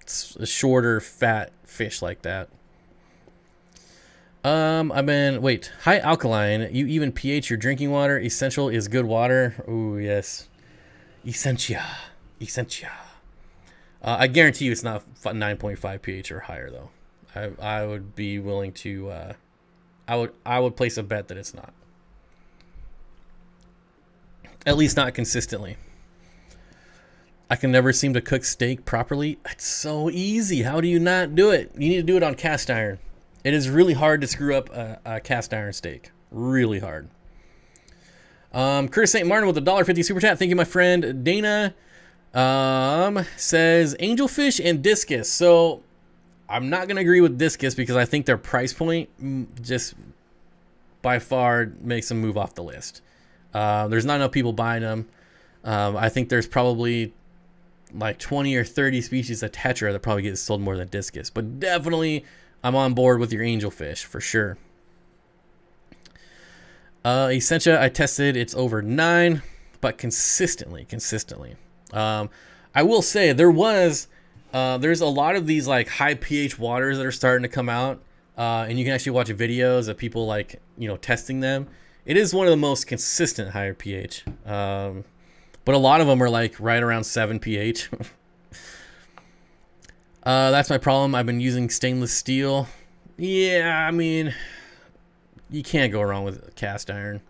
shorter fat fish like that. Wait, high alkaline, you even pH your drinking water. Essential is good water. Ooh, yes. Essentia. I guarantee you it's not 9.5 pH or higher though. I would be willing to I would place a bet that it's not. At least not consistently. I can never seem to cook steak properly. It's so easy. How do you not do it? You need to do it on cast iron. It is really hard to screw up a cast iron steak. Really hard. Chris St. Martin with a $1.50 super chat. Thank you, my friend. Dana says Angelfish and Discus. So I'm not going to agree with Discus because I think their price point just by far makes them move off the list. There's not enough people buying them. I think there's probably like 20 or 30 species of Tetra that probably get sold more than Discus. But definitely I'm on board with your Angelfish for sure. Essentia, I tested. It's over 9. but consistently. I will say there's a lot of these like high pH waters that are starting to come out, and you can actually watch videos of people like, you know, testing them. It is one of the most consistent higher pH, but a lot of them are like right around 7 pH. That's my problem. I've been using stainless steel. Yeah, I mean, you can't go wrong with cast iron.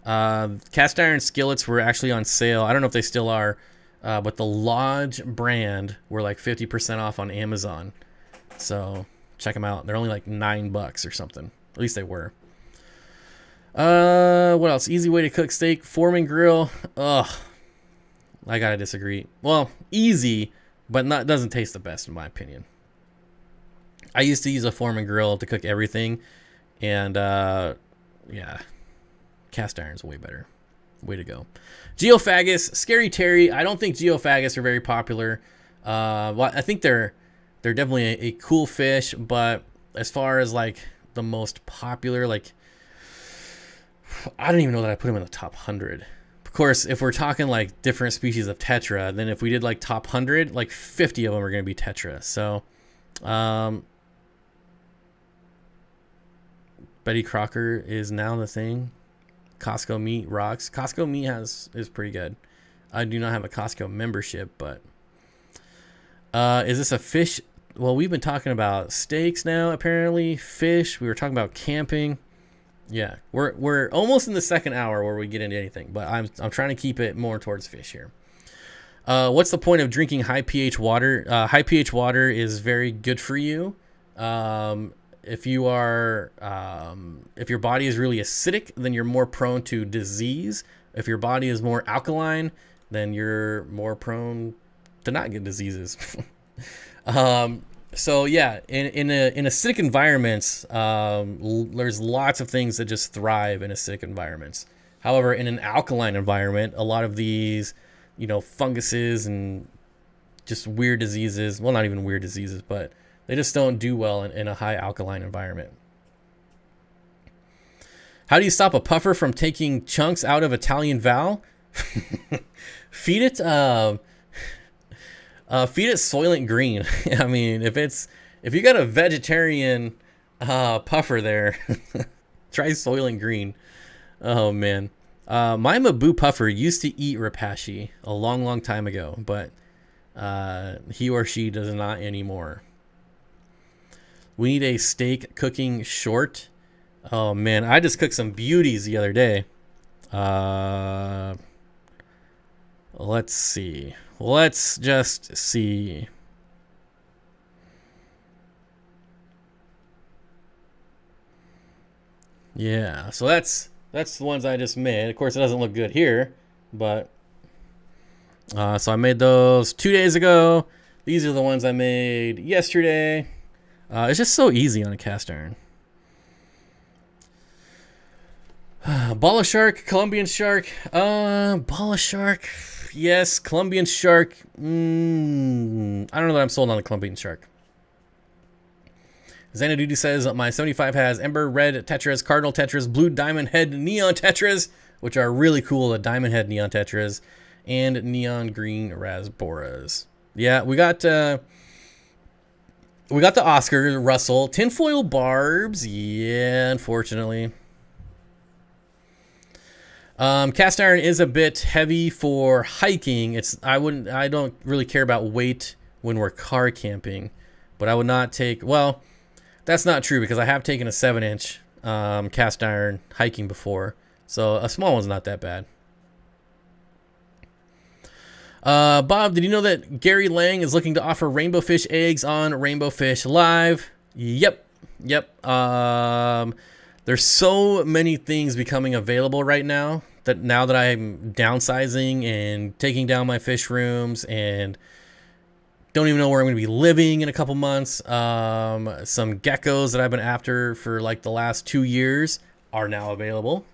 Cast iron skillets were actually on sale. I don't know if they still are, but the Lodge brand were like 50% off on Amazon. So check them out. They're only like $9 or something. At least they were. What else? Easy way to cook steak. Foreman grill. Ugh. I gotta disagree. Well, easy, but doesn't taste the best in my opinion. I used to use a Foreman grill to cook everything, and yeah, cast iron's way better. Way to go. Geophagus, Scary Terry. I don't think Geophagus are very popular. Well, I think they're definitely a cool fish, but as far as like the most popular, like, I don't even know that I put them in the top 100. Of course, if we're talking like different species of Tetra, then if we did like top 100, like 50 of them are going to be Tetra. So, Betty Crocker is now the thing. Costco meat rocks. Costco meat is pretty good. I do not have a Costco membership, but is this a fish? Well, we've been talking about steaks now, apparently. Fish. We were talking about camping. Yeah, we're almost in the second hour where we get into anything, but I'm trying to keep it more towards fish here. What's the point of drinking high pH water? High pH water is very good for you. If you are, if your body is really acidic, then you're more prone to disease. If your body is more alkaline, then you're more prone to not get diseases. So yeah, in acidic environments, there's lots of things that just thrive in acidic environments. However, in an alkaline environment, a lot of these, you know, funguses and just weird diseases, well, not even weird diseases, but they just don't do well in a high alkaline environment. How do you stop a puffer from taking chunks out of Italian Val? Feed it Soylent Green. I mean, if you got a vegetarian puffer there, try Soylent Green. Oh man, my Mabu puffer used to eat Rapashi a long time ago, but he or she does not anymore. We need a steak cooking short. Oh man, I just cooked some beauties the other day. Let's see. Let's just see. Yeah, so that's the ones I just made. Of course, it doesn't look good here, but so I made those 2 days ago. These are the ones I made yesterday. It's just so easy on a cast iron. Ball of shark, Colombian shark. Ball of shark. Yes, Colombian shark. I don't know that I'm sold on the Colombian shark. Xanadudu says my 75 has Ember Red Tetras, Cardinal Tetras, Blue Diamond Head Neon Tetras, which are really cool. The Diamond Head Neon Tetras and Neon Green Rasboras. Yeah, we got the Oscar Russell Tinfoil Barbs. Yeah, unfortunately. Cast iron is a bit heavy for hiking. I don't really care about weight when we're car camping, but I would not take, well, that's not true because I have taken a 7-inch cast iron hiking before, so a small one's not that bad. Bob, did you know that Gary Lang is looking to offer rainbow fish eggs on Rainbow Fish Live? Yep. There's so many things becoming available right now that I'm downsizing and taking down my fish rooms and don't even know where I'm going to be living in a couple months. Some geckos that I've been after for like the last 2 years are now available.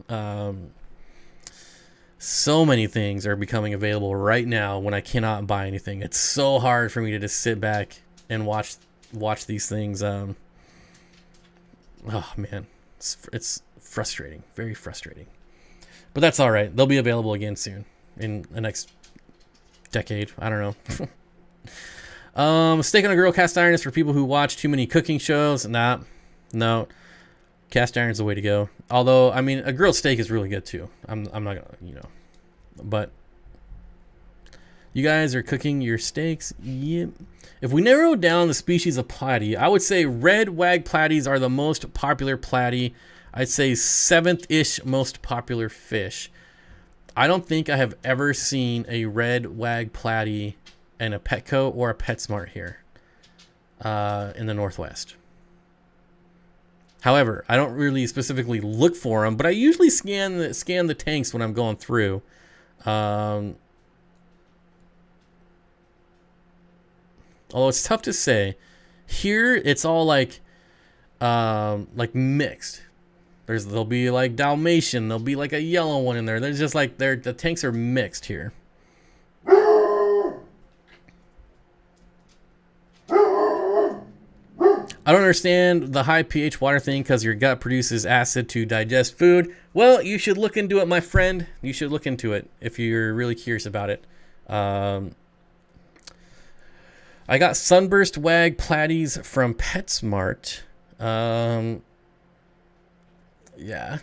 So many things are becoming available right now when I cannot buy anything. It's so hard for me to just sit back and watch these things. Oh man, it's frustrating, very frustrating. But that's all right. They'll be available again soon. in the next decade. I don't know. Steak on a grill cast iron is for people who watch too many cooking shows. Nah, no. Cast iron's the way to go. Although, I mean, a grilled steak is really good too. I'm not gonna, you know. But you guys are cooking your steaks. Yep. If we narrow down the species of platy, I would say red wag platies are the most popular platy. I'd say 7th-ish most popular fish. I don't think I have ever seen a red wag platy in a Petco or a PetSmart here in the Northwest. However, I don't really specifically look for them, but I usually scan the tanks when I'm going through. Although it's tough to say. Here, it's all like mixed. There'll be like Dalmatian, there'll be like a yellow one in there. There's just like the tanks are mixed here. I don't understand the high pH water thing because your gut produces acid to digest food. Well, you should look into it, my friend. You should look into it if you're really curious about it. I got sunburst wag platies from PetSmart. Yeah,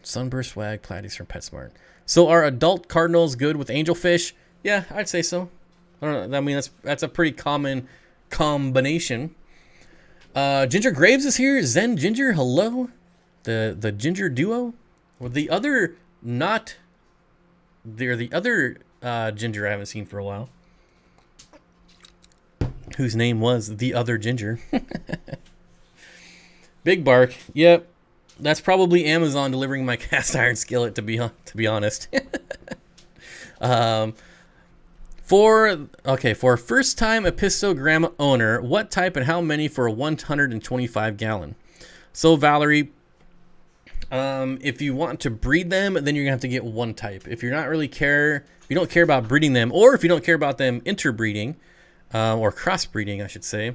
sunburst wag platies from PetSmart. So are adult cardinals good with angelfish? Yeah, I'd say so. I don't know. I mean, that's a pretty common combination. Ginger Graves is here. Zen Ginger, hello. The Ginger duo. Well, the other Ginger I haven't seen for a while. Whose name was the other Ginger. Big Bark. Yep. That's probably Amazon delivering my cast iron skillet, to be honest. For a first-time Apistogramma owner, what type and how many for a 125 gallon? So Valerie, if you want to breed them, then you're gonna have to get one type. If you're not really if you don't care about breeding them, or if you don't care about them interbreeding, or crossbreeding, I should say,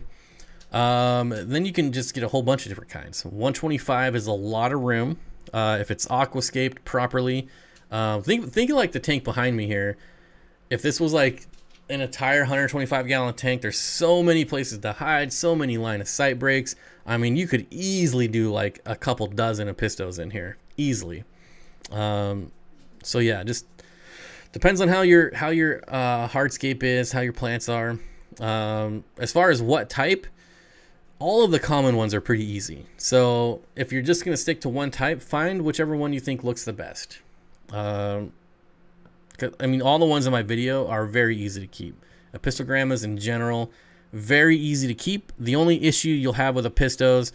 then you can just get a whole bunch of different kinds. 125 is a lot of room if it's aquascaped properly. Think of like the tank behind me here. If this was like an entire 125 gallon tank, there's so many places to hide, so many line of sight breaks. I mean, you could easily do like a couple dozen Apistos in here, easily. So yeah, just depends on how your hardscape is, how your plants are. As far as what type, all of the common ones are pretty easy. So if you're just gonna stick to one type, find whichever one you think looks the best. I mean, all the ones in my video are very easy to keep. Apistogrammas in general, very easy to keep. The only issue you'll have with Apistos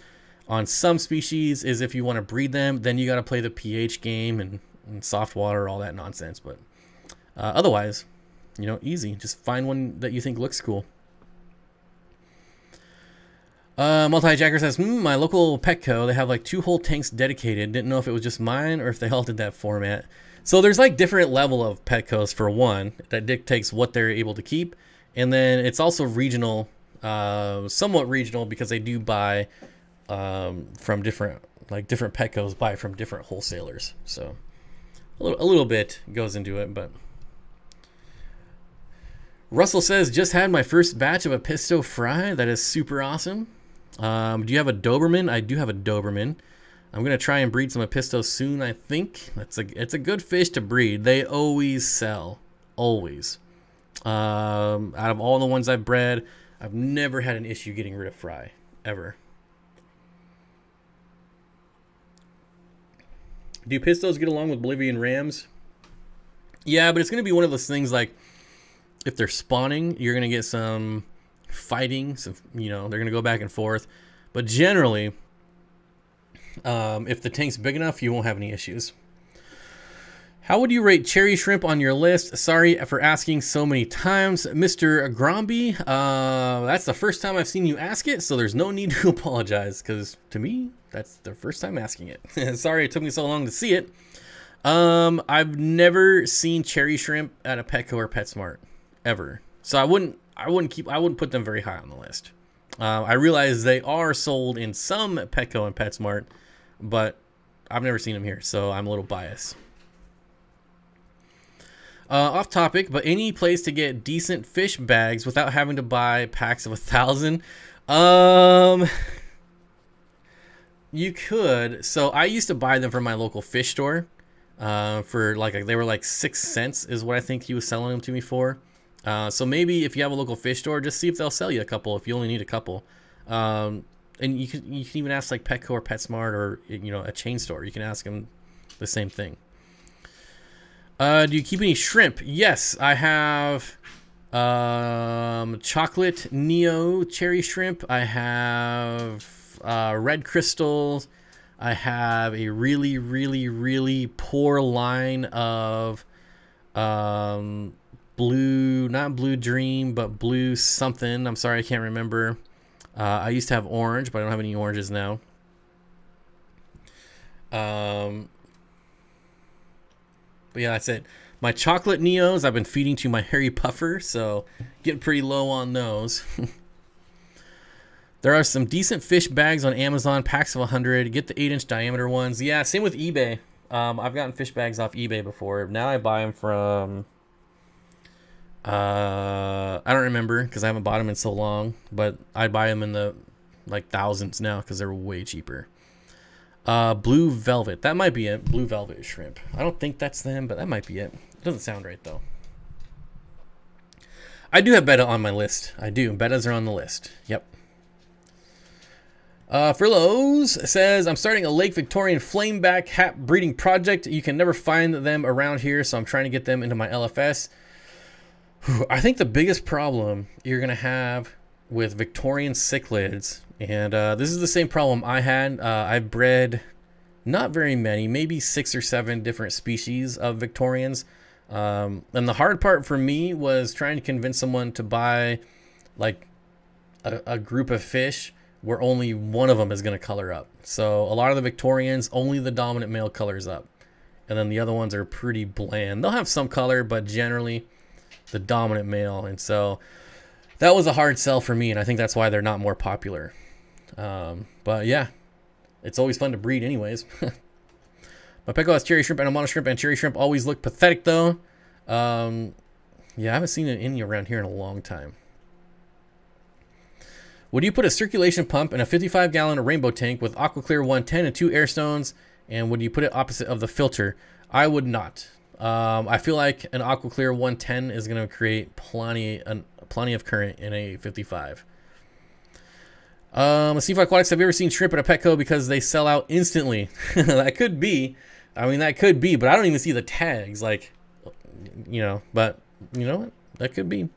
on some species is if you want to breed them, then you got to play the pH game and soft water, all that nonsense. But otherwise, you know, easy. Just find one that you think looks cool. Multi-Jacker says, my local Petco, they have like 2 whole tanks dedicated. Didn't know if it was just mine or if they all did that format. So there's like different level of Petcos for one that dictates what they're able to keep. And then it's also regional, somewhat regional, because they do buy from different Petcos buy from different wholesalers. So a little bit goes into it, but Russell says, just had my first batch of Apisto fry. That is super awesome. Do you have a Doberman? I do have a Doberman. I'm gonna try and breed some Apistos soon. I think it's a good fish to breed. They always sell, always. Out of all the ones I've bred, I've never had an issue getting rid of fry, ever. Do Apistos get along with Bolivian rams? Yeah, but it's gonna be one of those things like if they're spawning, you're gonna get some fighting. Some, you know, they're gonna go back and forth. But generally, if the tank's big enough, you won't have any issues. How would you rate cherry shrimp on your list? Sorry for asking so many times, Mr. Gromby. That's the first time I've seen you ask it, so there's no need to apologize, because to me, that's the first time asking it. Sorry it took me so long to see it. I've never seen cherry shrimp at a Petco or PetSmart ever, so I wouldn't put them very high on the list. I realize they are sold in some Petco and PetSmart, but I've never seen them here, so I'm a little biased. Off topic, but any place to get decent fish bags without having to buy packs of 1,000? You could. So I used to buy them from my local fish store. For like they were like 6 cents is what I think he was selling them to me for. So maybe if you have a local fish store, just see if they'll sell you a couple if you only need a couple. And you can even ask like Petco or PetSmart or a chain store. You can ask them the same thing. Do you keep any shrimp? Yes, I have chocolate Neo cherry shrimp. I have red crystals. I have a really, really, really poor line of blue, not blue dream, but blue something. I'm sorry, I can't remember. I used to have orange, but I don't have any oranges now. But yeah, that's it. My chocolate Neos I've been feeding to my hairy puffer, so getting pretty low on those. There are some decent fish bags on Amazon, packs of 100. Get the 8-inch diameter ones. Yeah, same with eBay. I've gotten fish bags off eBay before. Now I buy them from... I don't remember because I haven't bought them in so long, but I buy them in the like thousands now because they're way cheaper. Blue velvet. That might be it. Blue velvet shrimp. I don't think that's them, but that might be it. It doesn't sound right though. I do have Betta on my list. I do. Bettas are on the list. Yep. Furloughs says, I'm starting a Lake Victorian flameback hat breeding project. You can never find them around here, so I'm trying to get them into my LFS. I think the biggest problem you're going to have with Victorian cichlids, and this is the same problem I had. I've bred not very many, maybe 6 or 7 different species of Victorians. And the hard part for me was trying to convince someone to buy like a group of fish where only one of them is going to color up. So a lot of the Victorians, only the dominant male colors up. And then the other ones are pretty bland. They'll have some color, but generally the dominant male. And so that was a hard sell for me, and I think that's why they're not more popular. But yeah, it's always fun to breed anyways. My Pleco has cherry shrimp and a mono shrimp, and cherry shrimp always look pathetic though. Yeah, I haven't seen any around here in a long time. Would you put a circulation pump in a 55-gallon rainbow tank with AquaClear 110 and 2 air stones? And would you put it opposite of the filter? I would not. I feel like an AquaClear 110 is going to create plenty of current in a 55. Steenfott Aquatics, have you ever seen shrimp at a Petco because they sell out instantly? That could be. I mean, that could be, but I don't even see the tags. Like, but you know what? That could be.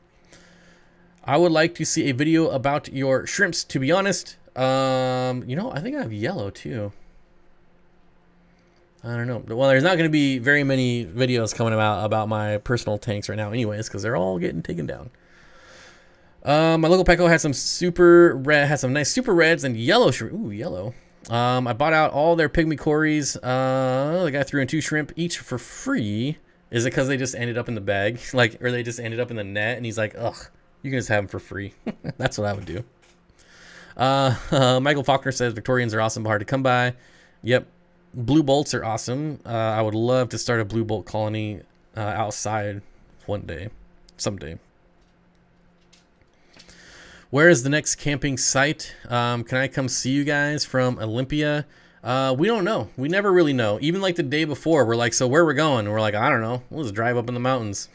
I would like to see a video about your shrimps, to be honest. I think I have yellow too. I don't know. Well, there's not going to be very many videos coming about my personal tanks right now anyways, because they're all getting taken down. My local Petco has some nice super reds and yellow shrimp. Ooh, yellow. I bought out all their pygmy cories. The guy threw in 2 shrimp each for free. Is it because they just ended up in the bag? Or they just ended up in the net, and he's like, ugh. You can just have them for free. That's what I would do. Michael Faulkner says Victorians are awesome but hard to come by. Yep. Blue bolts are awesome. I would love to start a blue bolt colony outside someday. Where is the next camping site? Can I come see you guys from Olympia? We don't know. We never really know. Even like the day before, we're like, so where we're going? And we're like, I don't know. We'll just drive up in the mountains.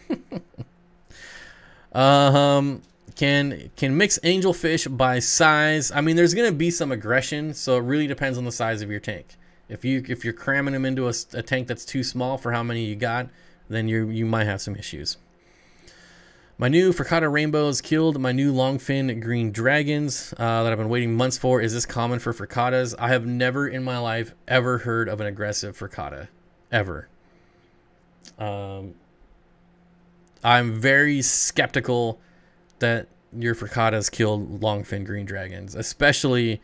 Can mix angelfish by size. I mean, there's gonna be some aggression, so it really depends on the size of your tank. If you're cramming them into a tank that's too small for how many you got, then you might have some issues. My new Frittata rainbows killed my new longfin green dragons that I've been waiting months for. Is this common for frittatas? I have never in my life ever heard of an aggressive frittata, ever. I'm very skeptical that your frittatas killed longfin green dragons, especially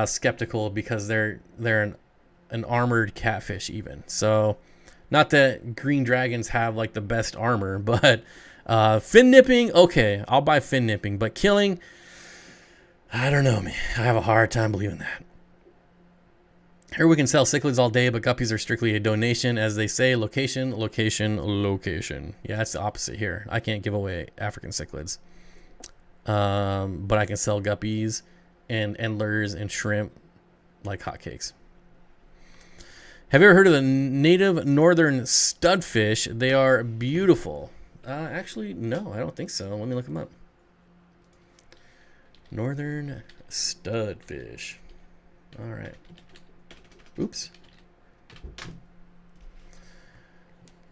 skeptical because they're an armored catfish even. So not that green dragons have like the best armor, but fin nipping, okay, I'll buy fin nipping, but killing, I don't know, man. I have a hard time believing that. Here we can sell cichlids all day, but guppies are strictly a donation, as they say. Location, location, location. Yeah, that's the opposite here. I can't give away African cichlids, but I can sell guppies and endlers and shrimp like hotcakes. Have you ever heard of the native northern studfish? They are beautiful. Actually, no, I don't think so. Let me look them up. Northern studfish. All right. Oops.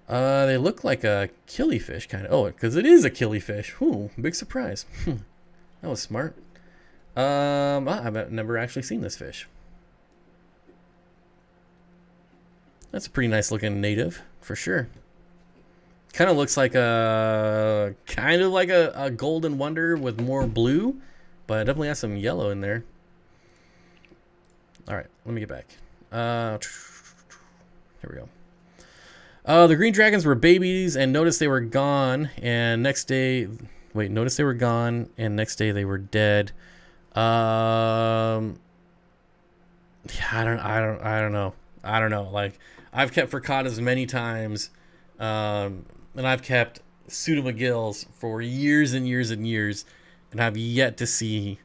They look like a killifish kind of. Oh, because it is a killifish. Ooh, big surprise. That was smart. I've never actually seen this fish. That's a pretty nice looking native for sure. Kind of looks like a golden wonder with more blue, but it definitely has some yellow in there. All right, let me get back. Here we go. The green dragons were babies and noticed they were gone, and next day, noticed they were gone, and next day they were dead. Yeah, I don't know. Like, I've kept fricatas many times, and I've kept pseudomcgills for years and years and years, and I've yet to see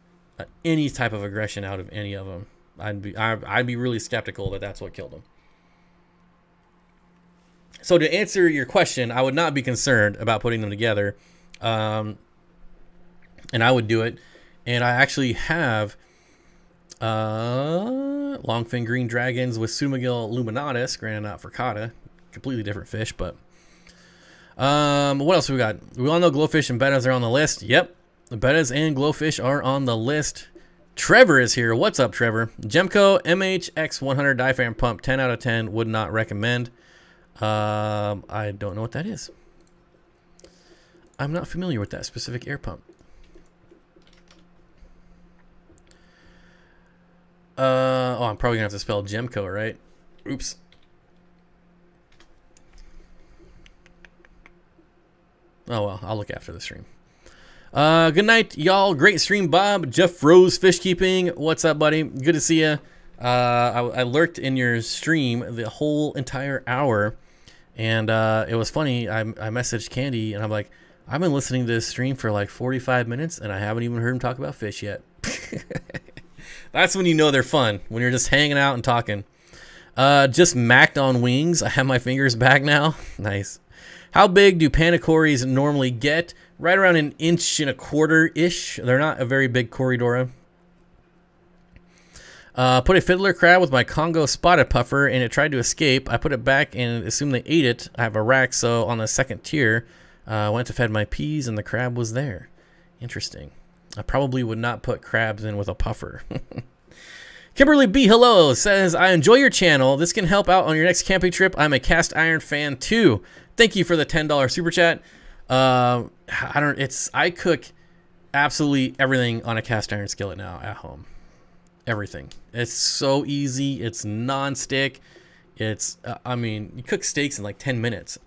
any type of aggression out of any of them. I'd be really skeptical that that's what killed them. So to answer your question, I would not be concerned about putting them together, and I would do it. And I actually have longfin green dragons with pseudomcgill luminatus, granted not fricata, completely different fish. But what else we got? We all know glowfish and bettas are on the list. Yep, the bettas and glowfish are on the list. Trevor is here. What's up, Trevor? Gemco MHX100 diaphragm pump, 10 out of 10. Would not recommend. I don't know what that is. I'm not familiar with that specific air pump. Oh, I'm probably gonna have to spell Gemco, right? Oops. Oh well, I'll look after the stream. Good night, y'all. Great stream, Bob. Jeff Rose Fish Keeping. What's up, buddy? Good to see you. I lurked in your stream the whole entire hour, and it was funny. I messaged Candy, and I'm like, I've been listening to this stream for like 45 minutes, and I haven't even heard him talk about fish yet. That's when you know they're fun, when you're just hanging out and talking. Just macked on wings. I have my fingers back now. Nice. How big do panacories normally get? Right around 1.25 inches-ish. They're not a very big Corydora. Put a fiddler crab with my Congo spotted puffer, and it tried to escape. I put it back and assumed they ate it. I have a rack, so on the second tier, went to fed my peas, and the crab was there. Interesting. I probably would not put crabs in with a puffer. Kimberly B. Hello says, I enjoy your channel. This can help out on your next camping trip. I'm a cast iron fan too. Thank you for the $10 super chat. I cook absolutely everything on a cast iron skillet now at home. Everything. It's so easy. It's non-stick. It's I mean, you cook steaks in like 10 minutes.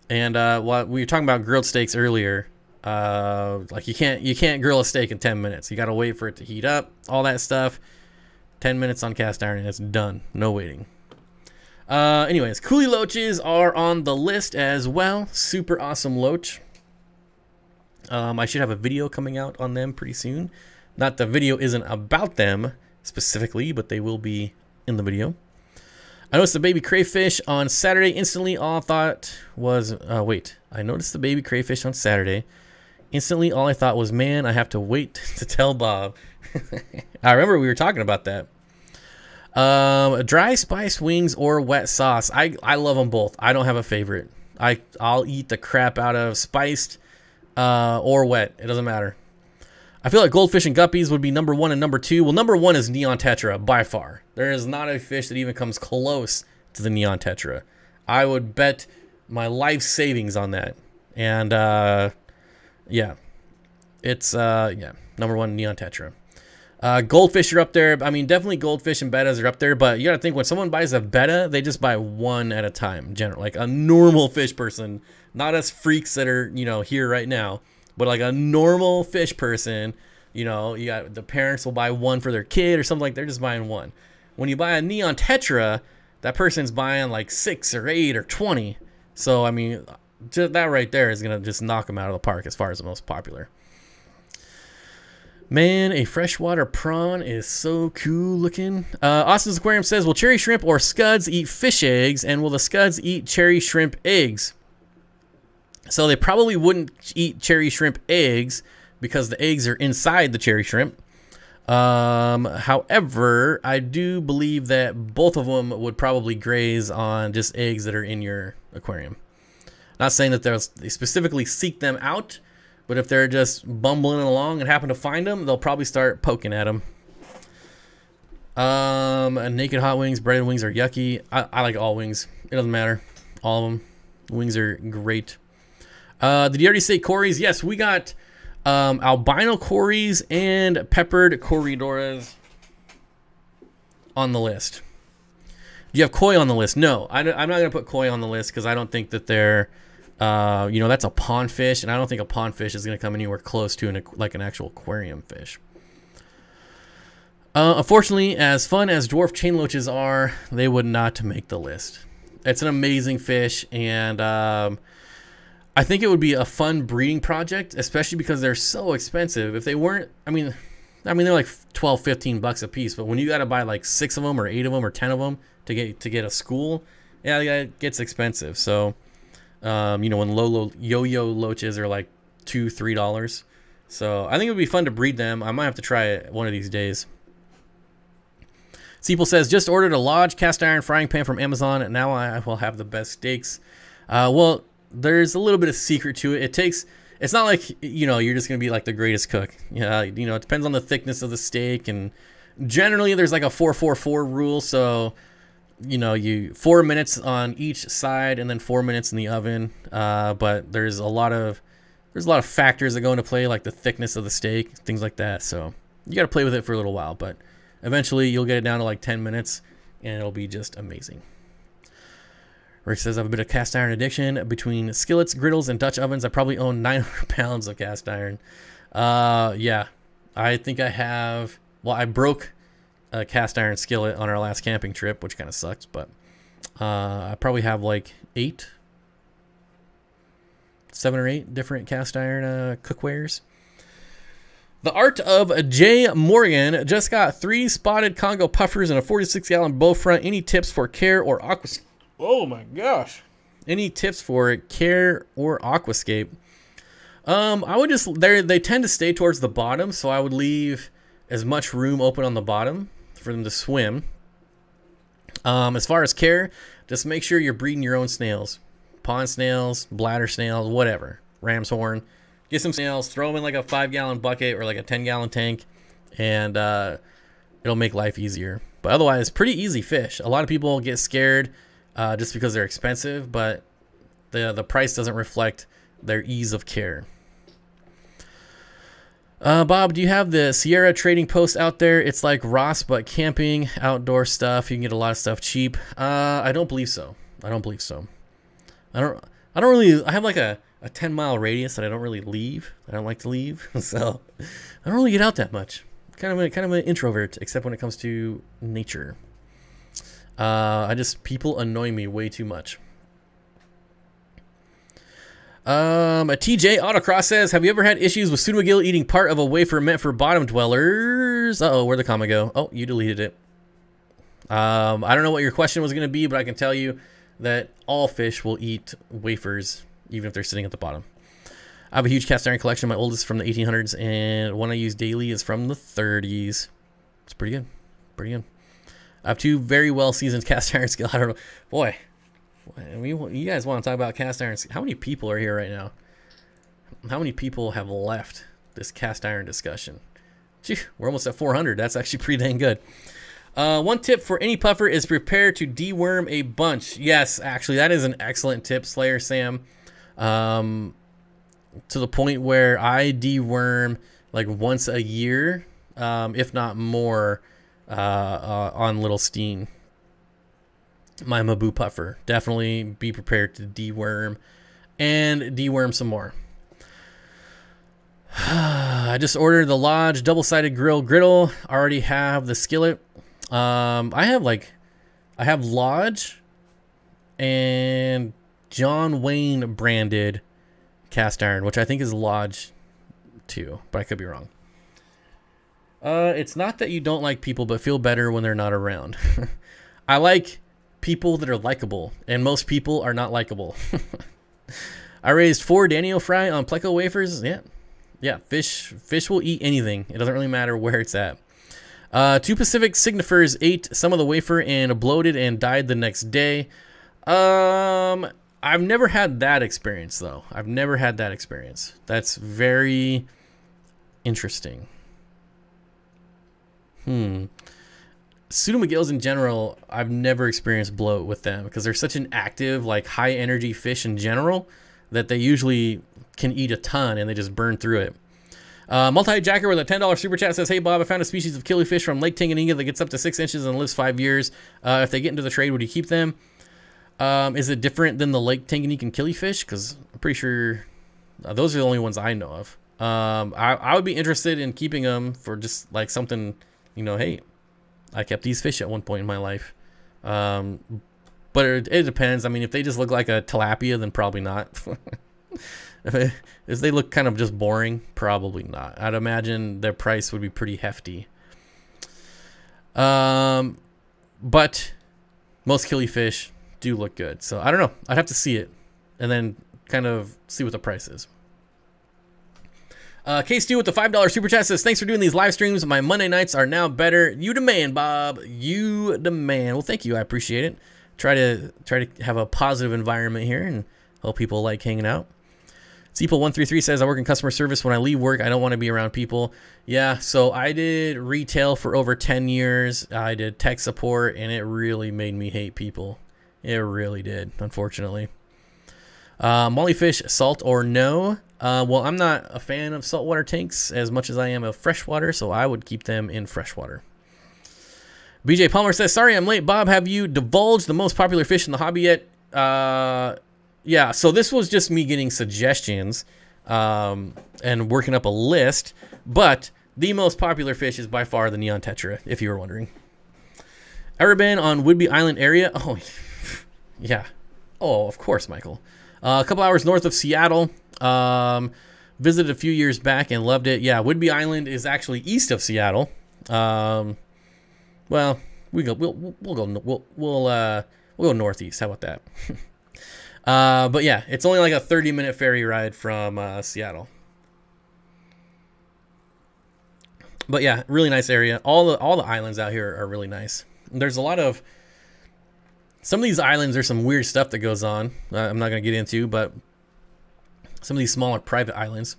And while we were talking about grilled steaks earlier, like you can't grill a steak in 10 minutes. You got to wait for it to heat up, all that stuff. 10 minutes on cast iron and it's done. No waiting. Anyways, Coolie Loaches are on the list as well. Super awesome loach. I should have a video coming out on them pretty soon. Not the video isn't about them specifically, but they will be in the video. I noticed the baby crayfish on Saturday. Instantly, all I thought was, I noticed the baby crayfish on Saturday. Instantly, all I thought was, man, I have to wait to tell Bob. I remember we were talking about that. Dry spice wings or wet sauce. I love them both. I don't have a favorite. I'll eat the crap out of spiced or wet. It doesn't matter. I feel like goldfish and guppies would be number 1 and number 2. Well, number 1 is neon tetra by far. There is not a fish that even comes close to the neon tetra. I would bet my life savings on that. And yeah, it's number 1 neon tetra. Goldfish are up there. I mean, definitely goldfish and bettas are up there, but you gotta think when someone buys a betta, they just buy one at a time. Generally, like a normal fish person, not us freaks that are, you know, here right now, but like a normal fish person, you know, you got the parents will buy one for their kid or something like they're just buying one. When you buy a neon tetra, that person's buying like 6 or 8 or 20. So, I mean, just that right there is going to just knock them out of the park as far as the most popular. Man, a freshwater prawn is so cool looking. Austin's Aquarium says, will cherry shrimp or scuds eat fish eggs? And will the scuds eat cherry shrimp eggs? So they probably wouldn't eat cherry shrimp eggs because the eggs are inside the cherry shrimp. However, I do believe that both of them would probably graze on just eggs that are in your aquarium. Not saying that they specifically seek them out, but if they're just bumbling along and happen to find them, they'll probably start poking at them. Naked hot wings, breaded wings are yucky. I like all wings. It doesn't matter. All of them. Wings are great. Did you already say Corys? Yes, we got albino Corys and peppered Corydoras on the list. Do you have koi on the list? No, I'm not going to put koi on the list because I don't think that they're, you know, that's a pond fish, and I don't think a pond fish is going to come anywhere close to like an actual aquarium fish. Unfortunately, as fun as dwarf chain loaches are, they would not make the list. It's an amazing fish, and I think it would be a fun breeding project, especially because they're so expensive. If they weren't, I mean they're like 12, 15 bucks a piece, but when you got to buy like 6 of them or 8 of them or 10 of them to get a school, yeah, it gets expensive. So, you know, when yo-yo loaches are like $2, $3. So I think it would be fun to breed them. I might have to try it one of these days. Seeple says, just ordered a Lodge cast iron frying pan from Amazon, and now I will have the best steaks. Well, there's a little bit of secret to it. It's not like, you know, you're just going to be like the greatest cook. Yeah, you know, it depends on the thickness of the steak, and generally there's like a 4-4-4 rule. So, you know, 4 minutes on each side and then 4 minutes in the oven. But there's a lot of factors that go into play, like the thickness of the steak, things like that. So you got to play with it for a little while, but eventually you'll get it down to like 10 minutes and it'll be just amazing. Rick says, I have a bit of cast iron addiction. Between skillets, griddles, and Dutch ovens, I probably own 900 pounds of cast iron. Yeah, I think I have. Well, I broke a cast iron skillet on our last camping trip, which kind of sucks, but I probably have like 7 or 8 different cast iron cookwares. The Art of J. Morgan just got 3 spotted Congo puffers and a 46-gallon bow front. Any tips for care or aquascape? Oh my gosh. Any tips for care or aquascape? I would just, they tend to stay towards the bottom, so I would leave as much room open on the bottom for them to swim. As far as care, just make sure you're breeding your own snails. Pond snails, bladder snails, whatever. Ram's horn. Get some snails, throw them in like a 5-gallon bucket or like a 10-gallon tank, and it'll make life easier. But otherwise, pretty easy fish. A lot of people get scared just because they're expensive, but the price doesn't reflect their ease of care. Bob, do you have the Sierra Trading Post out there? It's like Ross, but camping, outdoor stuff. You can get a lot of stuff cheap. I don't believe so. I don't believe so. I don't really. I have like a 10-mile radius that I don't really leave. I don't like to leave, so I don't really get out that much. Kind of an introvert, except when it comes to nature. People annoy me way too much. A TJ Autocross says, have you ever had issues with pseudomcgill eating part of a wafer meant for bottom dwellers? Uh-oh, where'd the comma go? Oh, you deleted it. I don't know what your question was going to be, but I can tell you that all fish will eat wafers, even if they're sitting at the bottom. I have a huge cast iron collection. My oldest is from the 1800s, and one I use daily is from the 30s. It's pretty good. Pretty good. I have 2 very well-seasoned cast iron skills. I don't know. Boy, you guys want to talk about cast iron? How many people are here right now? How many people have left this cast iron discussion? Gee, we're almost at 400. That's actually pretty dang good. One tip for any puffer is prepare to deworm a bunch. Yes, actually, that is an excellent tip, Slayer Sam. To the point where I deworm like once a year, if not more, on little Steen. My Mabu puffer. Definitely be prepared to deworm and deworm some more. I just ordered the Lodge double-sided griddle. Already have the skillet. I have Lodge and John Wayne branded cast iron, which I think is Lodge too, but I could be wrong. It's not that you don't like people, but feel better when they're not around. I like people that are likable, and most people are not likable. I raised 4 Daniel fry on Pleco wafers. Yeah, fish will eat anything. It doesn't really matter where it's at. 2 Pacific Signifers ate some of the wafer and bloated and died the next day. I've never had that experience, though. I've never had that experience. That's very interesting. Pseudomagills in general, I've never experienced bloat with them because they're such an active, like high energy fish in general that they usually can eat a ton and they just burn through it. Multi-Jacker with a $10 super chat says, hey Bob, I found a species of killifish from Lake Tanganyika that gets up to 6 inches and lives 5 years. If they get into the trade, would you keep them? Is it different than the Lake Tanganyikan killifish? Because I'm pretty sure those are the only ones I know of. I would be interested in keeping them for just like something, you know, hey, I kept these fish at one point in my life. But it depends. I mean, if they just look like a tilapia, then probably not. If they look kind of just boring, probably not. I'd imagine their price would be pretty hefty. But most killifish do look good. So I don't know. I'd have to see it and then kind of see what the price is. K-Stu with the $5 super chat says, thanks for doing these live streams. My Monday nights are now better. You demand, Bob. You demand. Well, thank you. I appreciate it. Try to have a positive environment here and hope people like hanging out. Seeple133 says, I work in customer service. When I leave work, I don't want to be around people. Yeah, so I did retail for over 10 years. I did tech support, and it really made me hate people. It really did, unfortunately. Mollyfish, salt or no? Well, I'm not a fan of saltwater tanks as much as I am of freshwater, so I would keep them in freshwater. BJ Palmer says, sorry I'm late. Bob, have you divulged the most popular fish in the hobby yet? Yeah, so this was just me getting suggestions and working up a list, but the most popular fish is by far the neon tetra, if you were wondering. Ever been on Whidbey Island area? Oh, yeah. Oh, of course, Michael. A couple hours north of Seattle. Visited a few years back and loved it. Yeah, Whidbey Island is actually east of Seattle. Well, we'll go northeast. How about that? But yeah, it's only like a 30-minute ferry ride from Seattle. But yeah, really nice area. All the islands out here are really nice. There's a lot of some of these islands. There's some weird stuff that goes on. I'm not gonna get into, but some of these smaller private islands.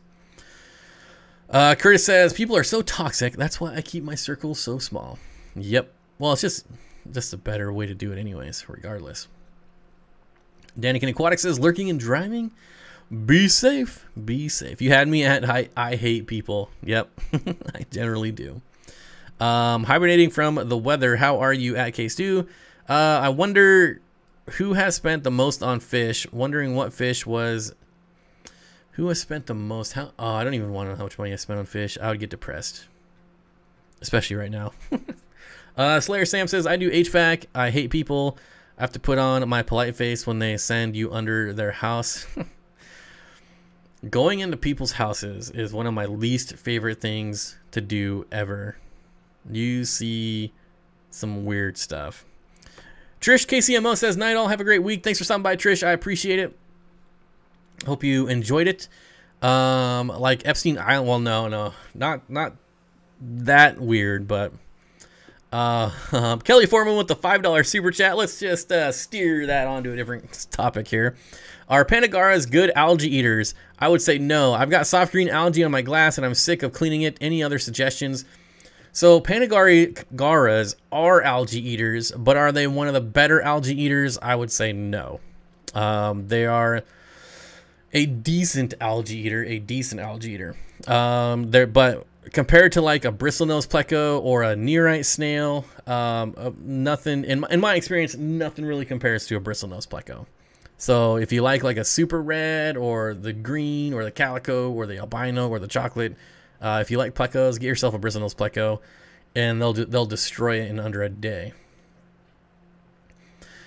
Curtis says, people are so toxic. That's why I keep my circle so small. Yep. Well, it's just a better way to do it anyways, regardless. Danican Aquatics says, lurking and driving. Be safe. Be safe. You had me at I hate people. Yep. I generally do. Hibernating from the weather. How are you at K-Stu? I wonder who has spent the most on fish. Wondering what fish was... Who has spent the most? Oh, I don't even want to know how much money I spent on fish. I would get depressed. Especially right now. Slayer Sam says, I do HVAC. I hate people. I have to put on my polite face when they send you under their house. Going into people's houses is one of my least favorite things to do ever. You see some weird stuff. Trish KCMO says, night all. Have a great week. Thanks for stopping by, Trish. I appreciate it. Hope you enjoyed it. Like Epstein Island. Well, no, not that weird, but Kelly Foreman with the $5 super chat. Let's just steer that onto a different topic here. Are Panagaras good algae eaters? I would say no. I've got soft green algae on my glass and I'm sick of cleaning it. Any other suggestions? So Panagaras are algae eaters, but are they one of the better algae eaters? I would say no. They are a decent algae eater, but compared to like a bristlenose pleco or a nearite snail, nothing in my experience, nothing really compares to a bristlenose pleco. So if you like a super red or the green or the calico or the albino or the chocolate, if you like plecos, get yourself a bristlenose pleco. and they'll destroy it in under a day.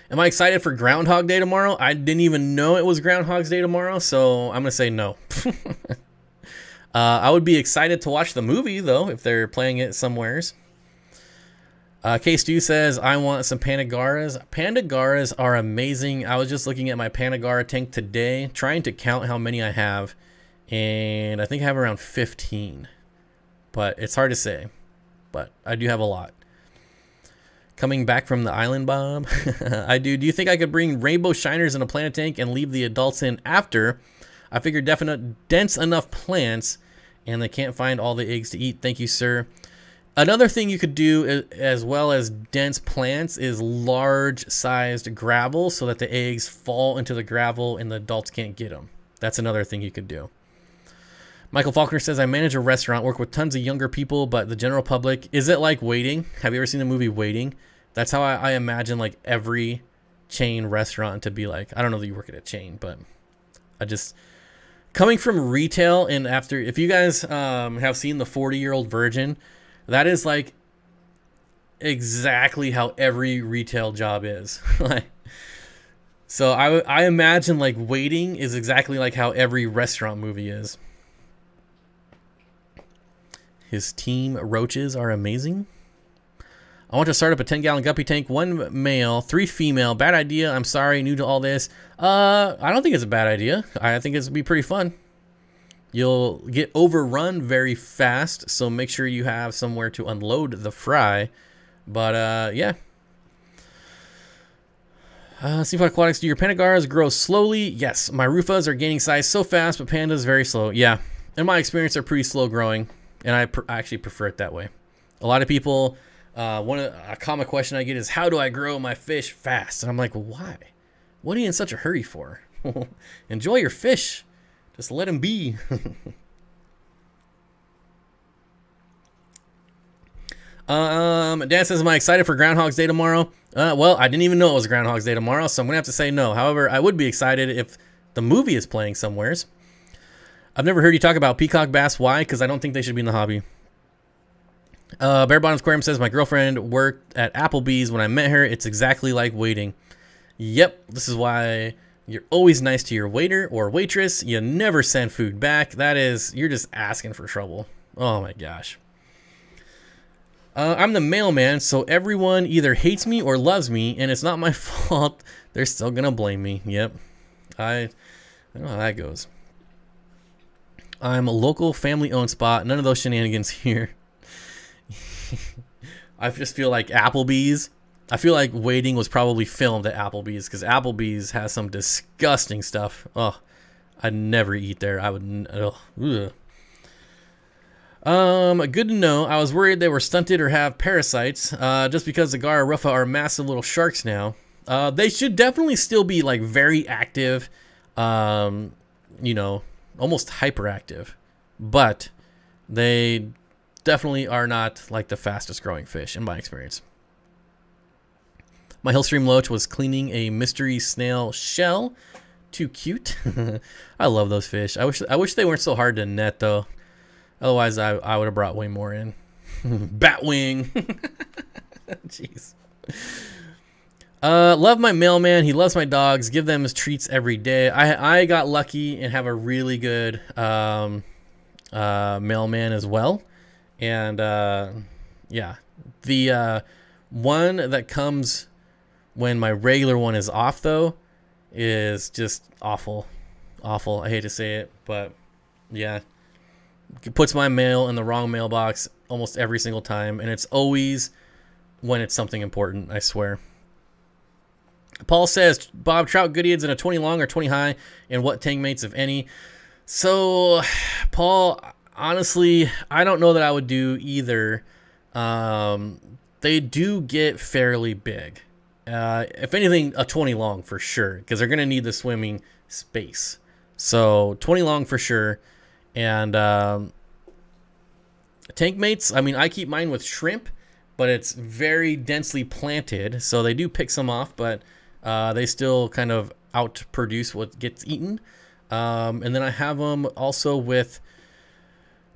Am I excited for Groundhog Day tomorrow? I didn't even know it was Groundhog's Day tomorrow, so I'm gonna say no. I would be excited to watch the movie though if they're playing it somewheres. K-Stu says, I want some Panagaras. Panagaras are amazing. I was just looking at my Panagara tank today, trying to count how many I have, and I think I have around 15. But it's hard to say. But I do have a lot. Coming back from the island, Bob. I do. Do you think I could bring rainbow shiners in a planet tank and leave the adults in after? I figured dense enough plants, and they can't find all the eggs to eat. Thank you, sir. Another thing you could do, as well as dense plants, is large-sized gravel so that the eggs fall into the gravel and the adults can't get them. That's another thing you could do. Michael Faulkner says, I manage a restaurant, work with tons of younger people, but the general public, is it like Waiting? Have you ever seen the movie Waiting? That's how I imagine like every chain restaurant to be like. I don't know that you work at a chain, but I just, coming from retail, and after, if you guys have seen the 40-Year-Old Virgin, that is like exactly how every retail job is. So I imagine like Waiting is exactly like how every restaurant movie is. His team roaches are amazing. I want to start up a 10-gallon guppy tank, 1 male, 3 female. Bad idea. I'm sorry, new to all this. I don't think it's a bad idea. I think it's be pretty fun. You'll get overrun very fast, so make sure you have somewhere to unload the fry. But yeah. Steenfott Aquatics, do your Panagaras grow slowly? Yes, my Rufas are gaining size so fast, but Pandas very slow. Yeah, in my experience, they're pretty slow growing, and I actually prefer it that way. A lot of people, a common question I get is, how do I grow my fish fast? And I'm like, well, why? What are you in such a hurry for? Enjoy your fish. Just let him be. Dan says, am I excited for Groundhog's Day tomorrow? Well, I didn't even know it was Groundhog's Day tomorrow, so I'm going to have to say no. However, I would be excited if the movie is playing somewheres. I've never heard you talk about peacock bass. Why? Because I don't think they should be in the hobby. Bare Bottoms Aquarium says, my girlfriend worked at Applebee's when I met her. It's exactly like Waiting. Yep, this is why you're always nice to your waiter or waitress. You never send food back. That is, you're just asking for trouble. Oh my gosh. I'm the mailman, so everyone either hates me or loves me, and it's not my fault. They're still gonna blame me. Yep. I don't know how that goes. I'm a local family-owned spot. None of those shenanigans here. I just feel like Applebee's. I feel like Waiting was probably filmed at Applebee's, because Applebee's has some disgusting stuff. Oh, I'd never eat there. I would. Ugh. Good to know. I was worried they were stunted or have parasites. Just because the Gara Ruffa are massive little sharks now. They should definitely still be like very active. You know, almost hyperactive. But they definitely are not like the fastest growing fish in my experience. My Hillstream Loach was cleaning a mystery snail shell. Too cute. I love those fish. I wish they weren't so hard to net though. Otherwise, I would have brought way more in. Batwing. Jeez. Love my mailman. He loves my dogs. Give them his treats every day. I got lucky and have a really good mailman as well. And yeah, the one that comes when my regular one is off though is just awful. Awful. I hate to say it, but yeah. It puts my mail in the wrong mailbox almost every single time, and it's always when it's something important, I swear. Paul says, Bob, trout goodeids in a 20 long or 20 high, and what tank mates, if any? So, Paul, honestly, I don't know that I would do either. They do get fairly big. If anything, a 20 long for sure, because they're going to need the swimming space. So, 20 long for sure. And tank mates, I mean, I keep mine with shrimp, but it's very densely planted, so they do pick some off, but they still kind of outproduce what gets eaten. And then I have them also with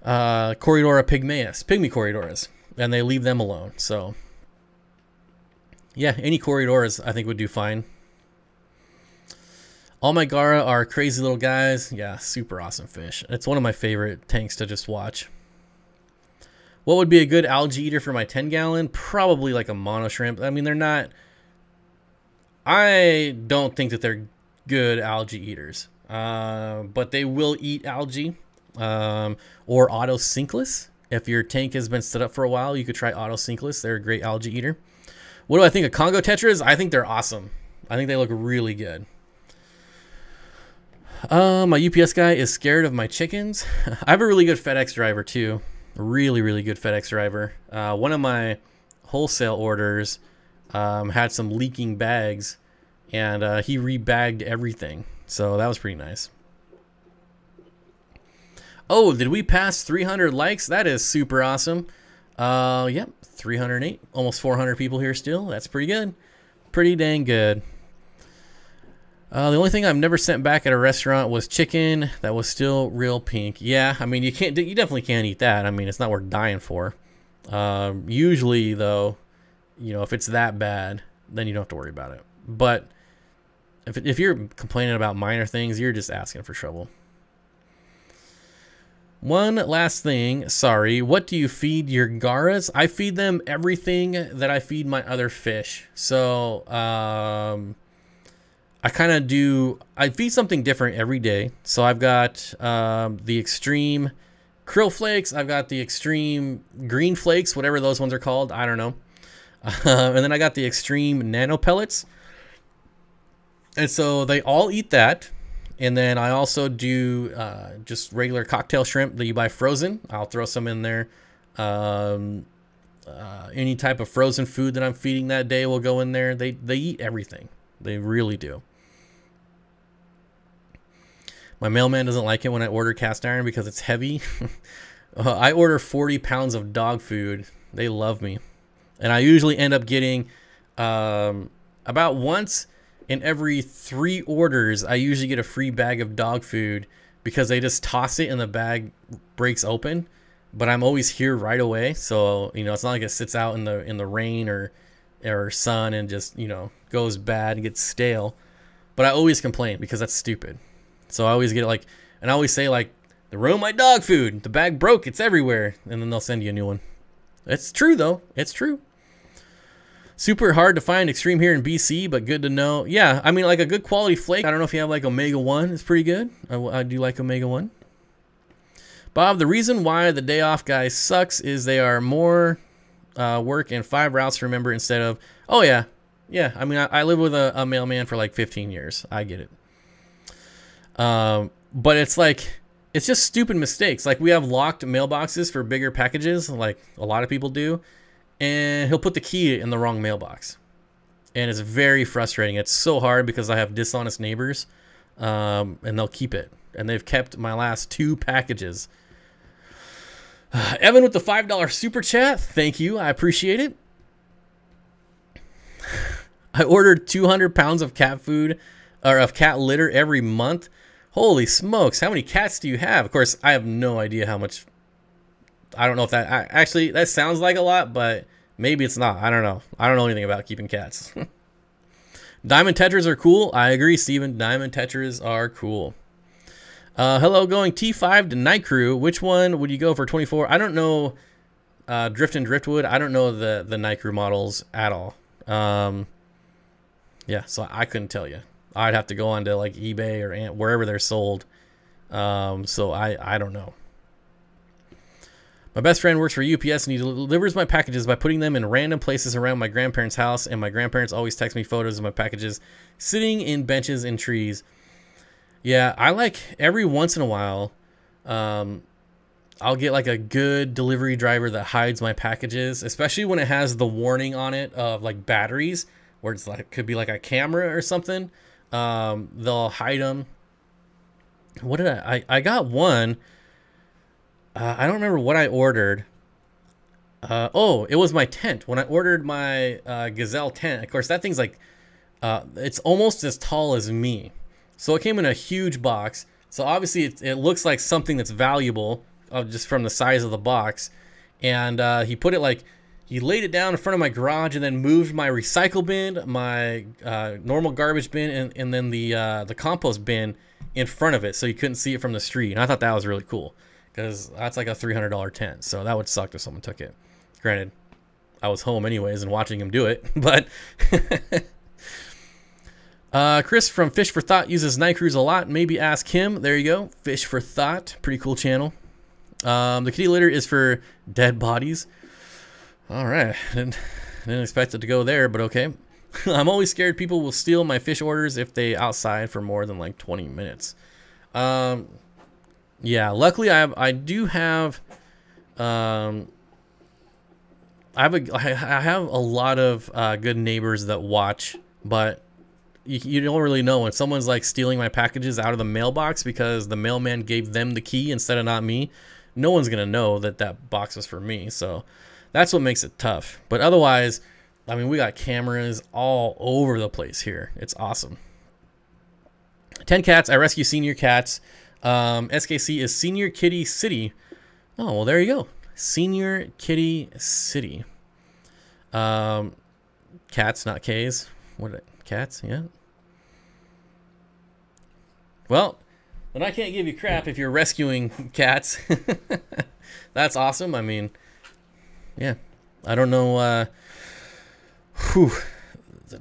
Corydoras pygmy Corydoras. and they leave them alone. So yeah, any Corydoras I think would do fine. All my Gara are crazy little guys. Yeah, super awesome fish. It's one of my favorite tanks to just watch. What would be a good algae eater for my 10-gallon? Probably like a mono shrimp. I mean, they're not... I don't think that they're good algae eaters. But they will eat algae. Or auto sinkless. If your tank has been set up for a while, you could try auto sinkless. They're a great algae eater. What do I think of Congo Tetras? I think they're awesome. I think they look really good. My UPS guy is scared of my chickens. I have a really good FedEx driver too. Really, really good FedEx driver. One of my wholesale orders had some leaking bags, and he rebagged everything. So that was pretty nice. Oh, did we pass 300 likes? That is super awesome. Yep, 308. Almost 400 people here still. That's pretty good. Pretty dang good. The only thing I've never sent back at a restaurant was chicken that was still real pink. Yeah, I mean, you definitely can't eat that. I mean, it's not worth dying for. Usually, though, you know, if it's that bad, then you don't have to worry about it. But if you're complaining about minor things, you're just asking for trouble. One last thing, sorry. What do you feed your Garas? I feed them everything that I feed my other fish. So, I feed something different every day. So I've got the extreme krill flakes. I've got the extreme green flakes, whatever those ones are called. I don't know. And then I got the extreme nano pellets. And so they all eat that. And then I also do just regular cocktail shrimp that you buy frozen. I'll throw some in there. Any type of frozen food that I'm feeding that day will go in there. They eat everything. They really do. My mailman doesn't like it when I order cast iron because it's heavy. I order 40 pounds of dog food. They love me. And I usually end up getting about once in every 3 orders, I usually get a free bag of dog food because they just toss it and the bag breaks open. But I'm always here right away. So, you know, it's not like it sits out in the rain or sun and just, you know, goes bad and gets stale. But I always complain because that's stupid. So I always get it like, and I always say like, they ruined my dog food. The bag broke. It's everywhere. And then they'll send you a new one. It's true though. It's true. Super hard to find extreme here in BC, but good to know. Yeah, I mean like a good quality flake. I don't know if you have like Omega-1. It's pretty good. I do like Omega-1. Bob, the reason why the day off guy sucks is they are more work and 5 routes to remember instead of, oh yeah. Yeah, I mean, I lived with a mailman for like 15 years. I get it. But it's like, it's just stupid mistakes. Like we have locked mailboxes for bigger packages, like a lot of people do. And he'll put the key in the wrong mailbox. And it's very frustrating. It's so hard because I have dishonest neighbors. And they'll keep it. And they've kept my last 2 packages. Evan with the $5 super chat. Thank you. I appreciate it. I ordered 200 pounds of cat food or of cat litter every month. Holy smokes. How many cats do you have? Of course, I have no idea how much. I don't know if that actually that sounds like a lot, but maybe it's not. I don't know. I don't know anything about keeping cats. Diamond Tetras are cool. I agree, Steven. Diamond Tetras are cool. Hello, going T5 to Night Crew. Which one would you go for 24? I don't know Drift and Driftwood. I don't know the Night Crew models at all. Yeah, so I couldn't tell you. I'd have to go onto like eBay or wherever they're sold. So I don't know. My best friend works for UPS and he delivers my packages by putting them in random places around my grandparents' house, and my grandparents always text me photos of my packages sitting in benches and trees. Yeah, I like every once in a while, I'll get like a good delivery driver that hides my packages, especially when it has the warning on it of like batteries, where it's like could be like a camera or something. They'll hide them. What did I got one. I don't remember what I ordered. Oh, it was my tent. When I ordered my Gazelle tent, of course, that thing's like, it's almost as tall as me. So it came in a huge box. So obviously it looks like something that's valuable just from the size of the box. and he put it like, he laid it down in front of my garage and then moved my recycle bin, my normal garbage bin, and then the compost bin in front of it, so you couldn't see it from the street. And I thought that was really cool, because that's like a $300 tent, so that would suck if someone took it. Granted, I was home anyways and watching him do it, but Chris from Fish for Thought uses Night Cruise a lot. Maybe ask him. There you go. Fish for Thought. Pretty cool channel. The kitty litter is for dead bodies. All right. Didn't expect it to go there, but okay. I'm always scared people will steal my fish orders if they outside for more than like 20 minutes. Yeah, luckily I do have I have a lot of good neighbors that watch, but you don't really know when someone's like stealing my packages out of the mailbox because the mailman gave them the key instead of not me. No one's gonna know that that box was for me, so that's what makes it tough. But otherwise, I mean, we got cameras all over the place here. It's awesome. 10 cats. I rescue senior cats. SKC is Senior Kitty City. Oh, well, there you go. Senior Kitty City. Cats, not K's. What? Cats? Yeah. Well, then I can't give you crap if you're rescuing cats. That's awesome. I mean, yeah. I don't know. Whew.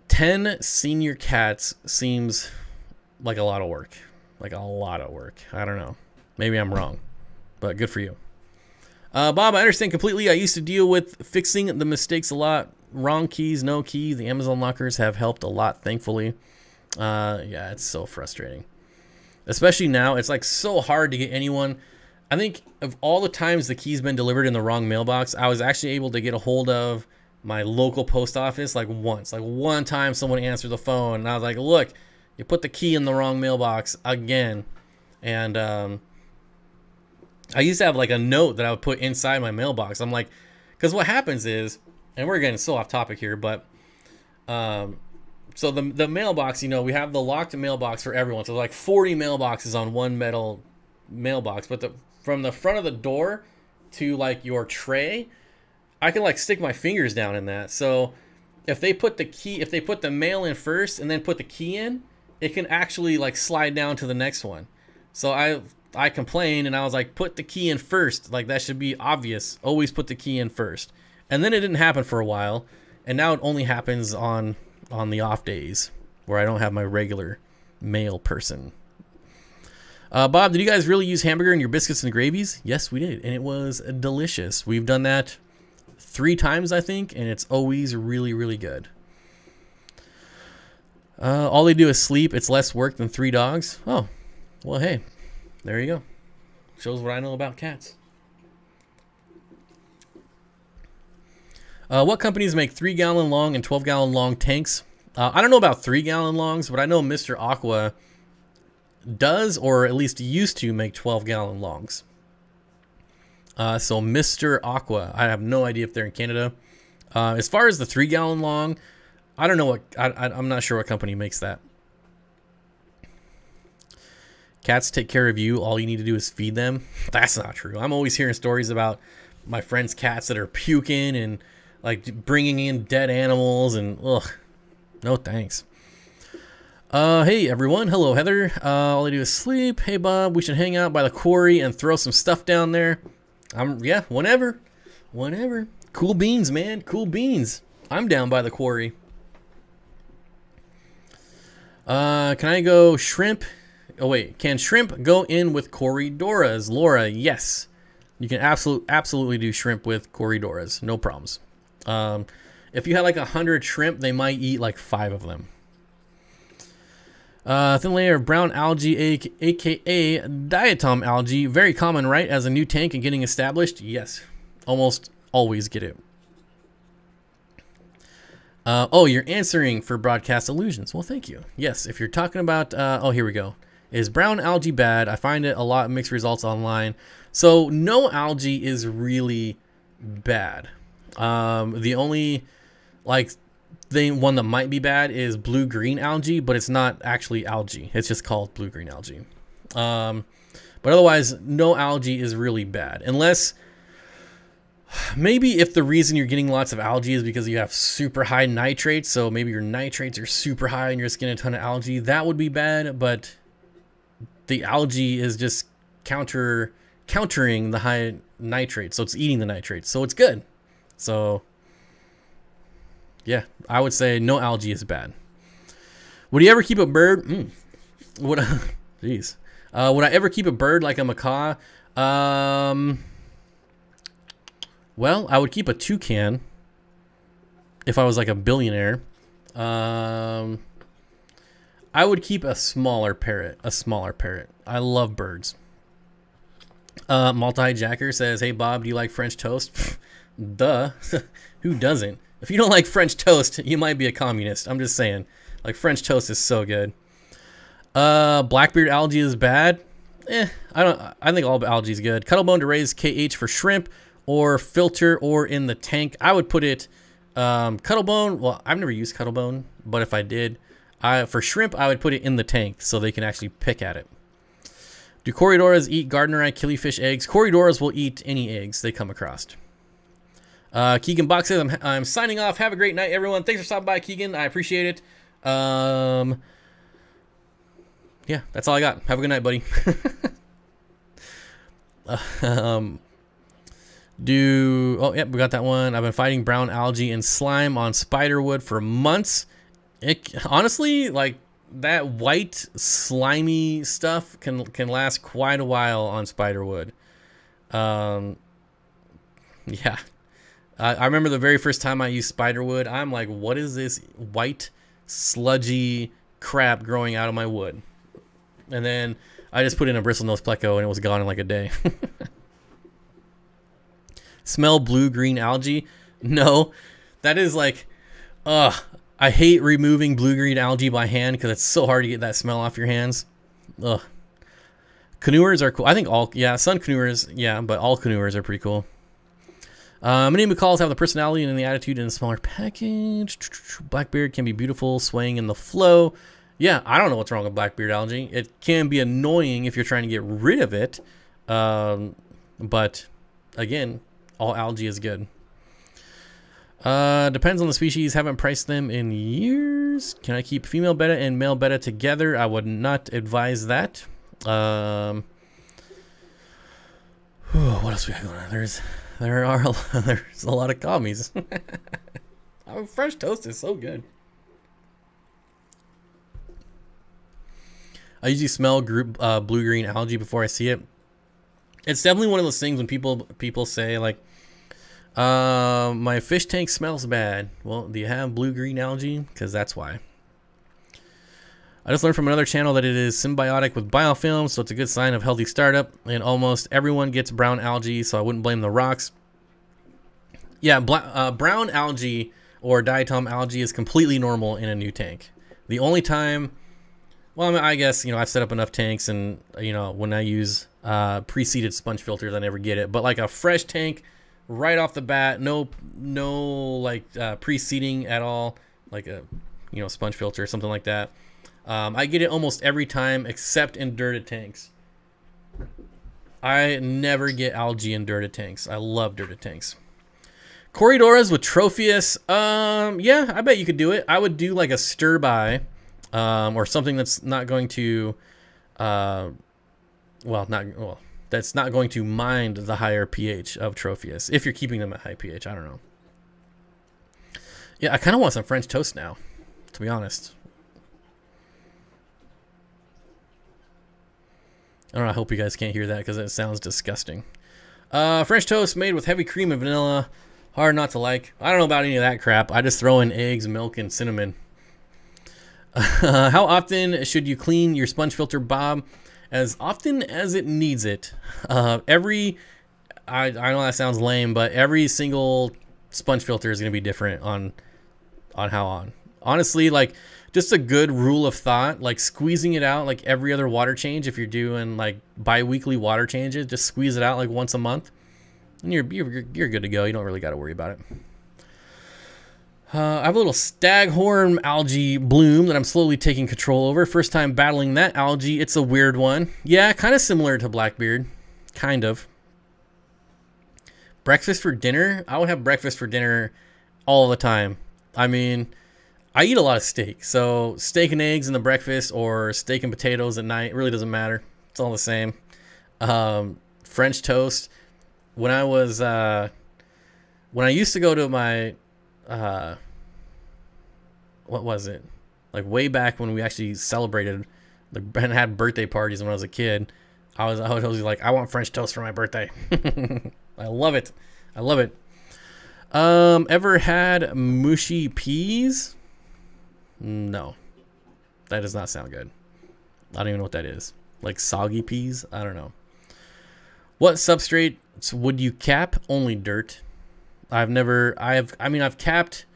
10 senior cats seems like a lot of work. Like a lot of work. I don't know. Maybe I'm wrong, but good for you. Bob, I understand completely. I used to deal with fixing the mistakes a lot. Wrong keys, no key. The Amazon lockers have helped a lot, thankfully. Yeah, it's so frustrating. Especially now, it's like so hard to get anyone. I think of all the times the key's been delivered in the wrong mailbox, I was actually able to get a hold of my local post office like once. Like one time someone answered the phone and I was like, look, you put the key in the wrong mailbox again. And I used to have like a note that I would put inside my mailbox. I'm like, because what happens is, and we're getting so off topic here, but so the mailbox, you know, we have the locked mailbox for everyone. So like 40 mailboxes on one metal mailbox, but from the front of the door to like your tray, I can like stick my fingers down in that. So if they put the key, if they put the mail in first and then put the key in, it can actually like slide down to the next one. So I complained and I was like, put the key in first. Like that should be obvious. Always put the key in first. And then it didn't happen for a while. And now it only happens on the off days where I don't have my regular mail person. Bob, did you guys really use hamburger in your biscuits and gravies? Yes, we did. And it was delicious. We've done that 3 times, I think. And it's always really, really good. All they do is sleep. It's less work than 3 dogs. Oh, well, hey, there you go. Shows what I know about cats. What companies make 3-gallon long and 12-gallon long tanks? I don't know about 3-gallon longs, but I know Mr. Aqua does, or at least used to, make 12-gallon longs. So Mr. Aqua, I have no idea if they're in Canada. As far as the 3-gallon long, I don't know what, I'm not sure what company makes that. Cats take care of you. All you need to do is feed them. That's not true. I'm always hearing stories about my friends' cats that are puking and like bringing in dead animals and ugh, no thanks. Hey everyone, hello Heather. All I do is sleep. Hey Bob, we should hang out by the quarry and throw some stuff down there. Yeah, whenever. Cool beans, man, cool beans. I'm down by the quarry. Can I go shrimp? Oh wait, can shrimp go in with Corydoras? Laura, yes. You can absolutely do shrimp with Corydoras, no problems. If you had like 100 shrimp, they might eat like 5 of them. Thin layer of brown algae, aka diatom algae, very common, right? As a new tank and getting established, yes, almost always get it. Oh, you're answering for broadcast illusions. Well, thank you. Yes, if you're talking about, oh, here we go. Is brown algae bad? I find it a lot of mixed results online. So no algae is really bad. The only like one that might be bad is blue-green algae, but it's not actually algae. It's just called blue-green algae. But otherwise, no algae is really bad. Unless, Maybe if the reason you're getting lots of algae is because you have super high nitrates, so maybe your nitrates are super high and you're just getting a ton of algae, that would be bad, but the algae is just countering the high nitrates, so it's eating the nitrates, so it's good. So yeah, I would say no algae is bad. Would you ever keep a bird? Jeez. Would I ever keep a bird like a macaw? Well, I would keep a toucan if I was like a billionaire. I would keep a smaller parrot. I love birds. Multi-Jacker says, hey Bob, do you like French toast? Duh. Who doesn't? If you don't like French toast, you might be a communist. I'm just saying. Like, French toast is so good. Blackbeard algae is bad. I think all algae is good. Cuttlebone to raise KH for shrimp, or filter, or in the tank. I would put it Cuttlebone. Well, I've never used Cuttlebone, but if I did, for shrimp, I would put it in the tank so they can actually pick at it. Do Corydoras eat Gardnerite killifish eggs? Corydoras will eat any eggs they come across. Keegan Box says, I'm signing off. Have a great night, everyone. Thanks for stopping by, Keegan. I appreciate it. Yeah, that's all I got. Have a good night, buddy. Oh, yep, we got that one. I've been fighting brown algae and slime on spiderwood for months. Honestly, like, that white slimy stuff can last quite a while on spiderwood. Yeah. I remember the very first time I used spiderwood, I'm like, what is this white sludgy crap growing out of my wood? And then I just put in a bristlenose pleco and it was gone in like a day. Smell blue-green algae? No. That is like, I hate removing blue-green algae by hand because it's so hard to get that smell off your hands. Ugh. Canoers are cool. I think all, yeah, sun canoers, yeah, but all canoers are pretty cool. Many macaws have the personality and the attitude in a smaller package. Blackbeard can be beautiful, swaying in the flow. Yeah, I don't know what's wrong with blackbeard algae. It can be annoying if you're trying to get rid of it. But, again, all algae is good. Depends on the species. Haven't priced them in years. Can I keep female betta and male betta together? I would not advise that. What else we got going on? There's a lot of commies. Oh, fresh toast is so good. I usually smell blue-green algae before I see it. It's definitely one of those things when people say like, my fish tank smells bad. Well, do you have blue-green algae? Because that's why. I just learned from another channel that it is symbiotic with biofilm, so it's a good sign of healthy startup. And almost everyone gets brown algae, so I wouldn't blame the rocks. Yeah, brown algae or diatom algae is completely normal in a new tank. The only time, well, I mean, I guess, you know, I've set up enough tanks, and, you know, when I use pre-seeded sponge filters, I never get it. But like a fresh tank, right off the bat, no like pre-seeding at all, like a, you know, sponge filter or something like that. I get it almost every time except in dirted tanks. I never get algae in dirted tanks. I love dirted tanks. Corydoras with Tropheus. Yeah, I bet you could do it. I would do like a stir-by, or something that's not going to, that's not going to mind the higher pH of Tropheus. If you're keeping them at high pH, I don't know. Yeah, I kind of want some French toast now, to be honest. I don't know, I hope you guys can't hear that because it sounds disgusting. French toast made with heavy cream and vanilla. Hard not to like. I don't know about any of that crap. I just throw in eggs, milk, and cinnamon. How often should you clean your sponge filter, Bob? As often as it needs it. I know that sounds lame, but every single sponge filter is going to be different on how on. Honestly, like, just a good rule of thought, like squeezing it out like every other water change. If you're doing like bi-weekly water changes, just squeeze it out like once a month, and you're good to go. You don't really got to worry about it. I have a little staghorn algae bloom that I'm slowly taking control over. First time battling that algae. It's a weird one. Yeah, kind of similar to Blackbeard. Kind of. Breakfast for dinner? I would have breakfast for dinner all the time. I mean, I eat a lot of steak. So steak and eggs in the breakfast or steak and potatoes at night. It really doesn't matter. It's all the same. French toast. When I was, when I used to go to my, what was it? Like way back when we actually celebrated and had birthday parties when I was a kid, I was always like, I want French toast for my birthday. I love it. I love it. Ever had mushy peas? No. That does not sound good. I don't even know what that is. Like soggy peas? I don't know. What substrates would you cap? Only dirt. I've capped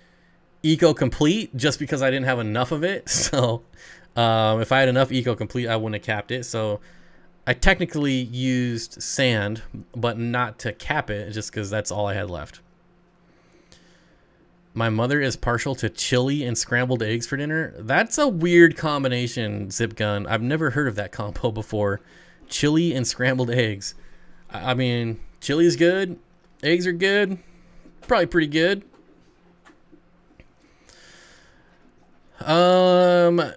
Eco Complete just because I didn't have enough of it. So if I had enough Eco Complete, I wouldn't have capped it. So I technically used sand, but not to cap it, just because that's all I had left. My mother is partial to chili and scrambled eggs for dinner. That's a weird combination, Zip Gun. I've never heard of that combo before. Chili and scrambled eggs. I mean, chili's good. Eggs are good. Probably pretty good.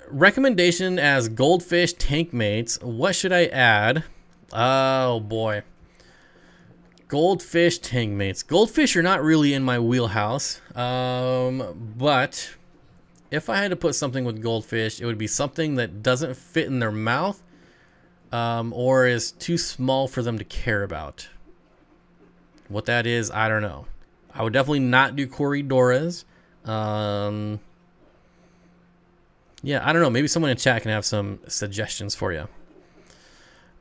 Recommendation as goldfish tank mates. What should I add? Oh boy. Goldfish tank mates. Goldfish are not really in my wheelhouse. But if I had to put something with goldfish, it would be something that doesn't fit in their mouth, or is too small for them to care about. What that is, I don't know. I would definitely not do Corydoras. Yeah, I don't know. Maybe someone in chat can have some suggestions for you.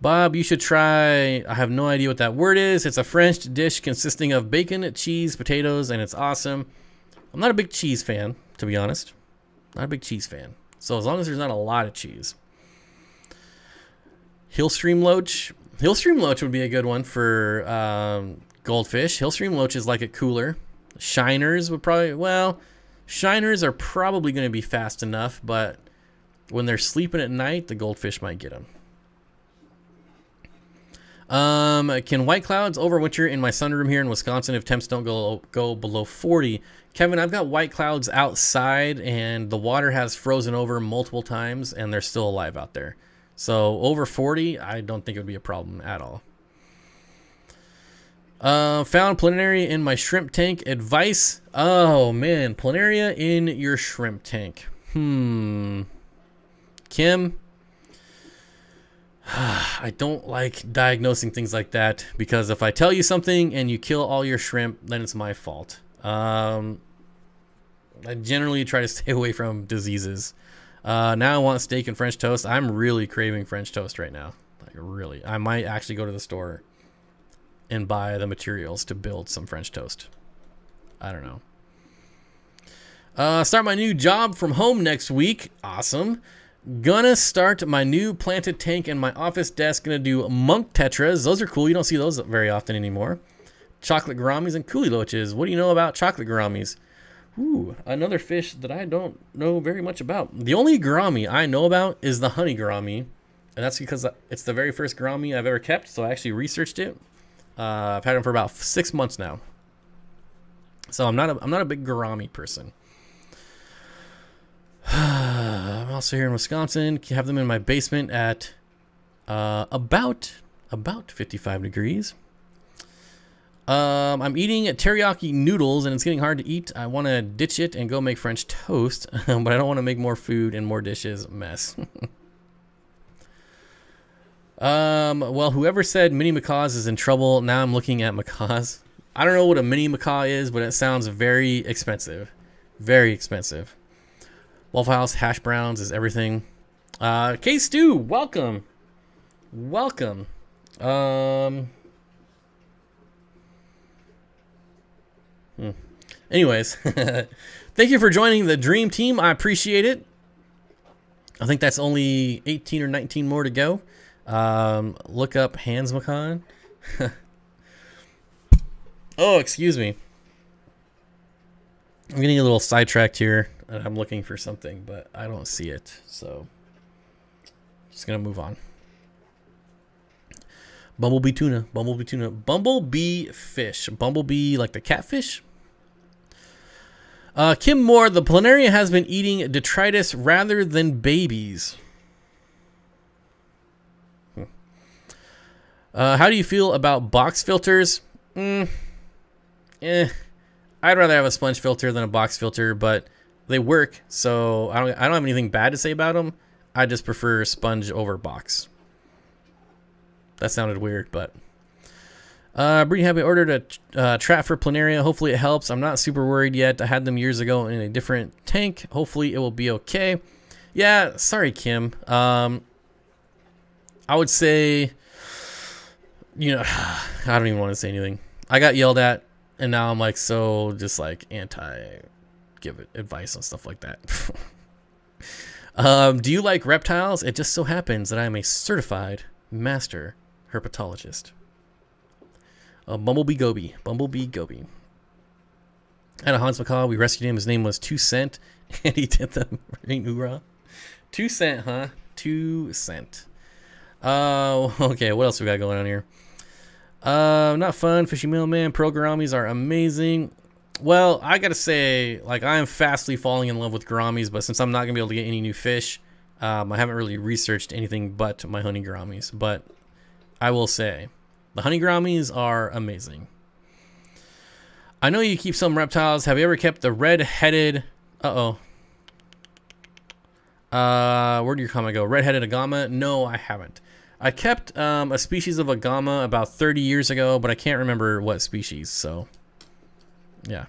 Bob, you should try, I have no idea what that word is. It's a French dish consisting of bacon, cheese, potatoes, and it's awesome. I'm not a big cheese fan, to be honest. Not a big cheese fan. So as long as there's not a lot of cheese. Hillstream Loach. Hillstream Loach would be a good one for goldfish. Hillstream Loach is like a cooler. Shiners would probably, well, Shiners are probably going to be fast enough, but when they're sleeping at night, the goldfish might get them. Can white clouds overwinter in my sunroom here in Wisconsin if temps don't go below 40? Kevin, I've got white clouds outside and the water has frozen over multiple times and they're still alive out there. So over 40, I don't think it would be a problem at all. Found planaria in my shrimp tank. Advice? Oh man, planaria in your shrimp tank. Kim, I don't like diagnosing things like that because if I tell you something and you kill all your shrimp, then it's my fault. I generally try to stay away from diseases. Now I want steak and French toast. I'm really craving French toast right now. Like really, I might actually go to the store and buy the materials to build some French toast. I don't know. Start my new job from home next week. Awesome. Gonna start my new planted tank in my office desk. Gonna do monk tetras. Those are cool. You don't see those very often anymore. Chocolate gouramis and coolie loaches. What do you know about chocolate gouramis? Ooh, another fish that I don't know very much about. The only gourami I know about is the honey gourami, and that's because it's the very first gourami I've ever kept, so I actually researched it. I've had them for about 6 months now. So I'm not a big gourami person. I'm also here in Wisconsin. Have them in my basement at about 55 degrees. I'm eating teriyaki noodles and it's getting hard to eat. I want to ditch it and go make French toast, but I don't want to make more food and more dishes. Mess. Well, whoever said mini macaws is in trouble, now I'm looking at macaws. I don't know what a mini macaw is, but it sounds very expensive. Very expensive. Waffle House hash browns is everything. K-Stew, welcome. Welcome. Anyways, thank you for joining the Dream Team. I appreciate it. I think that's only 18 or 19 more to go. Look up Hans Macan. Oh, excuse me. I'm getting a little sidetracked here. I'm looking for something, but I don't see it. So, just going to move on. Bumblebee tuna. Bumblebee tuna. Bumblebee fish. Bumblebee like the catfish. Kim Moore, the planaria has been eating detritus rather than babies. How do you feel about box filters? I'd rather have a sponge filter than a box filter, but they work, so I don't have anything bad to say about them. I just prefer sponge over box. That sounded weird, but breeding habit ordered a trap for planaria. Hopefully it helps. I'm not super worried yet. I had them years ago in a different tank. Hopefully it will be okay. Yeah, sorry, Kim. I would say, you know, I don't even want to say anything. I got yelled at, and now I'm like so just like give it advice on stuff like that. Do you like reptiles? It just so happens that I am a certified master herpetologist. Bumblebee Goby. Bumblebee Goby. At a Hans Macaw, we rescued him. His name was 2 Cent, and he did the ring hoorah. 2 Cent, huh? 2 Cent. Okay, what else we got going on here? Not fun. Fishy Mailman. Pro Gouramis are amazing. Well, I gotta say, like, I am fastly falling in love with Gouramis, but since I'm not gonna be able to get any new fish, I haven't really researched anything but my honey Gouramis. But I will say, the honey Gouramis are amazing. I know you keep some reptiles. Have you ever kept the red-headed... Where'd your comment go? Red-headed agama? No, I haven't. I kept a species of agama about 30 years ago, but I can't remember what species, so... yeah.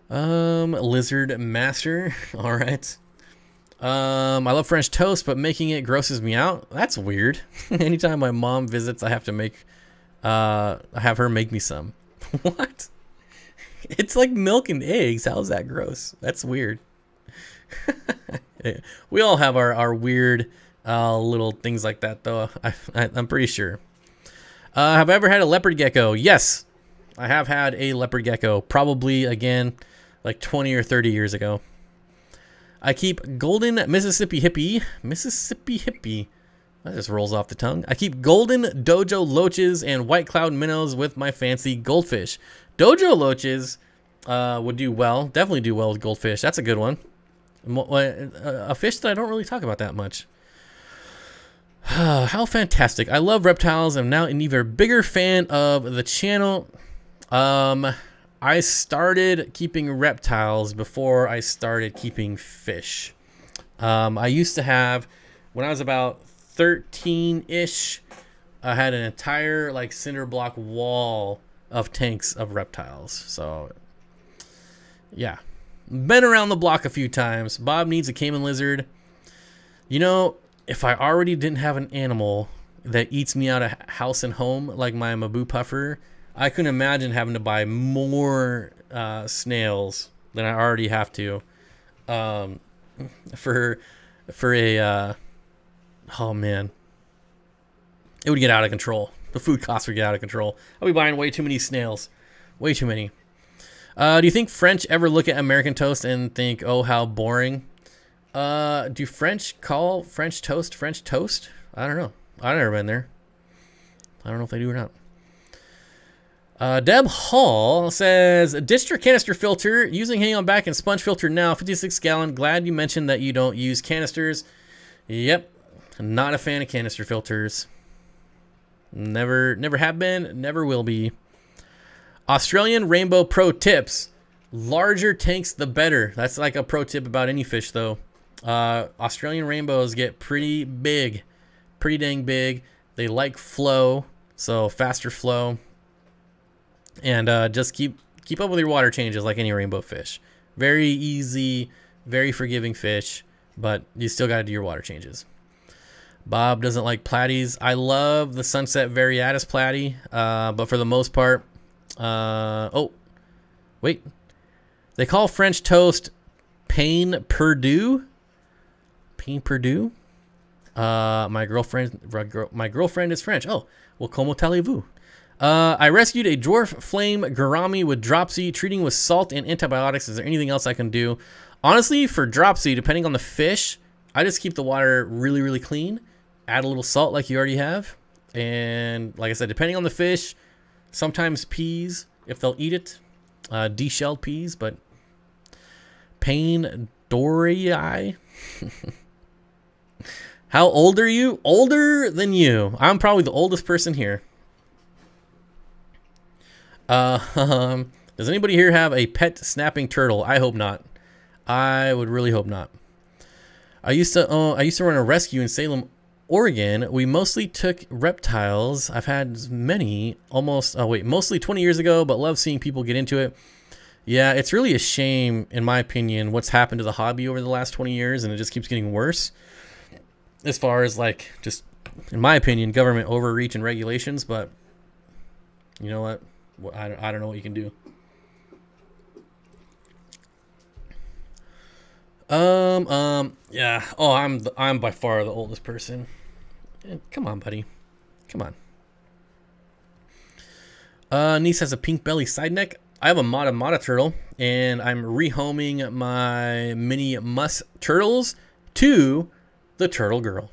Lizard master. All right. I love French toast, but making it grosses me out. That's weird. Anytime my mom visits, I have to have her make me some. What? It's like milk and eggs. How's that gross? That's weird. We all have our weird little things like that, though. I'm pretty sure. Have I ever had a leopard gecko? Yes, I have had a leopard gecko. Probably, again, like 20 or 30 years ago. I keep golden Mississippi hippie. Mississippi hippie. That just rolls off the tongue. I keep golden dojo loaches and white cloud minnows with my fancy goldfish. Dojo loaches would do well. Definitely do well with goldfish. That's a good one. A fish that I don't really talk about that much. How fantastic. I love reptiles. I'm now an even bigger fan of the channel. I started keeping reptiles before I started keeping fish. I used to have, when I was about 13-ish, I had an entire like cinder block wall of tanks of reptiles. So yeah, been around the block a few times. Bob needs a caiman lizard. You know, if I already didn't have an animal that eats me out of house and home like my Mabu puffer, I couldn't imagine having to buy more snails than I already have to for a oh man, it would get out of control. The food costs would get out of control. I'll be buying way too many snails, way too many. Do you think French ever look at American toast and think, oh, how boring? Do French call French toast French toast? I don't know. I've never been there. I don't know if they do or not. Deb Hall says, district canister filter, using hang on back and sponge filter now, 56 gallon. Glad you mentioned that you don't use canisters. Yep. Not a fan of canister filters. Never have been, never will be. Australian Rainbow pro tips. Larger tanks, the better. That's like a pro tip about any fish, though. Australian rainbows get pretty big. Pretty dang big. They like flow, so faster flow. And just keep up with your water changes like any rainbow fish. Very easy, very forgiving fish, but you still got to do your water changes. Bob doesn't like platies. I love the Sunset Variatus platy, but for the most part, oh, wait. They call French toast Pain Perdue. Pain Perdue. My girlfriend is French. Oh, well, comment allez-vous? I rescued a dwarf flame gourami with dropsy, treating with salt and antibiotics. Is there anything else I can do? Honestly, for dropsy, depending on the fish, I just keep the water really, really clean. add a little salt like you already have. And like I said, depending on the fish, sometimes peas, if they'll eat it, deshelled peas, but Pain Dorii. How old are you? Older than you. I'm probably the oldest person here. Does anybody here have a pet snapping turtle? I hope not. I would really hope not. I used to run a rescue in Salem, Oregon. We mostly took reptiles. I've had many mostly 20 years ago, but love seeing people get into it. Yeah, it's really a shame, in my opinion, what's happened to the hobby over the last 20 years, and it just keeps getting worse. As far as, like, just, in my opinion, government overreach and regulations, but you know what? I don't know what you can do. Yeah. Oh, I'm by far the oldest person. Come on, buddy. Come on. Niece has a pink belly side neck. I have a Mata turtle, and I'm rehoming my mini musk turtles to the turtle girl.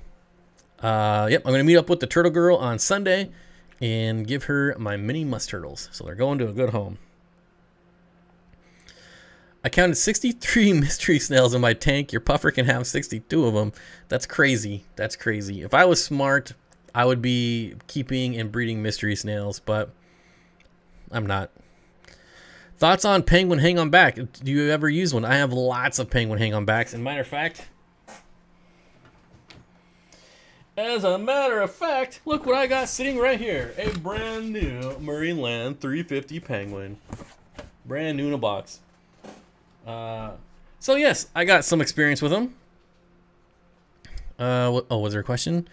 Yep, I'm gonna meet up with the turtle girl on Sunday and give her my mini musk turtles. So they're going to a good home. I counted 63 mystery snails in my tank. Your puffer can have 62 of them. That's crazy. That's crazy. If I was smart, I would be keeping and breeding mystery snails, but I'm not. Thoughts on penguin hang-on back? Do you ever use one? I have lots of penguin hang-on backs. As a matter of fact, look what I got sitting right here. A brand new Marineland 350 penguin. Brand new in a box. So yes, I got some experience with them. Was there a question?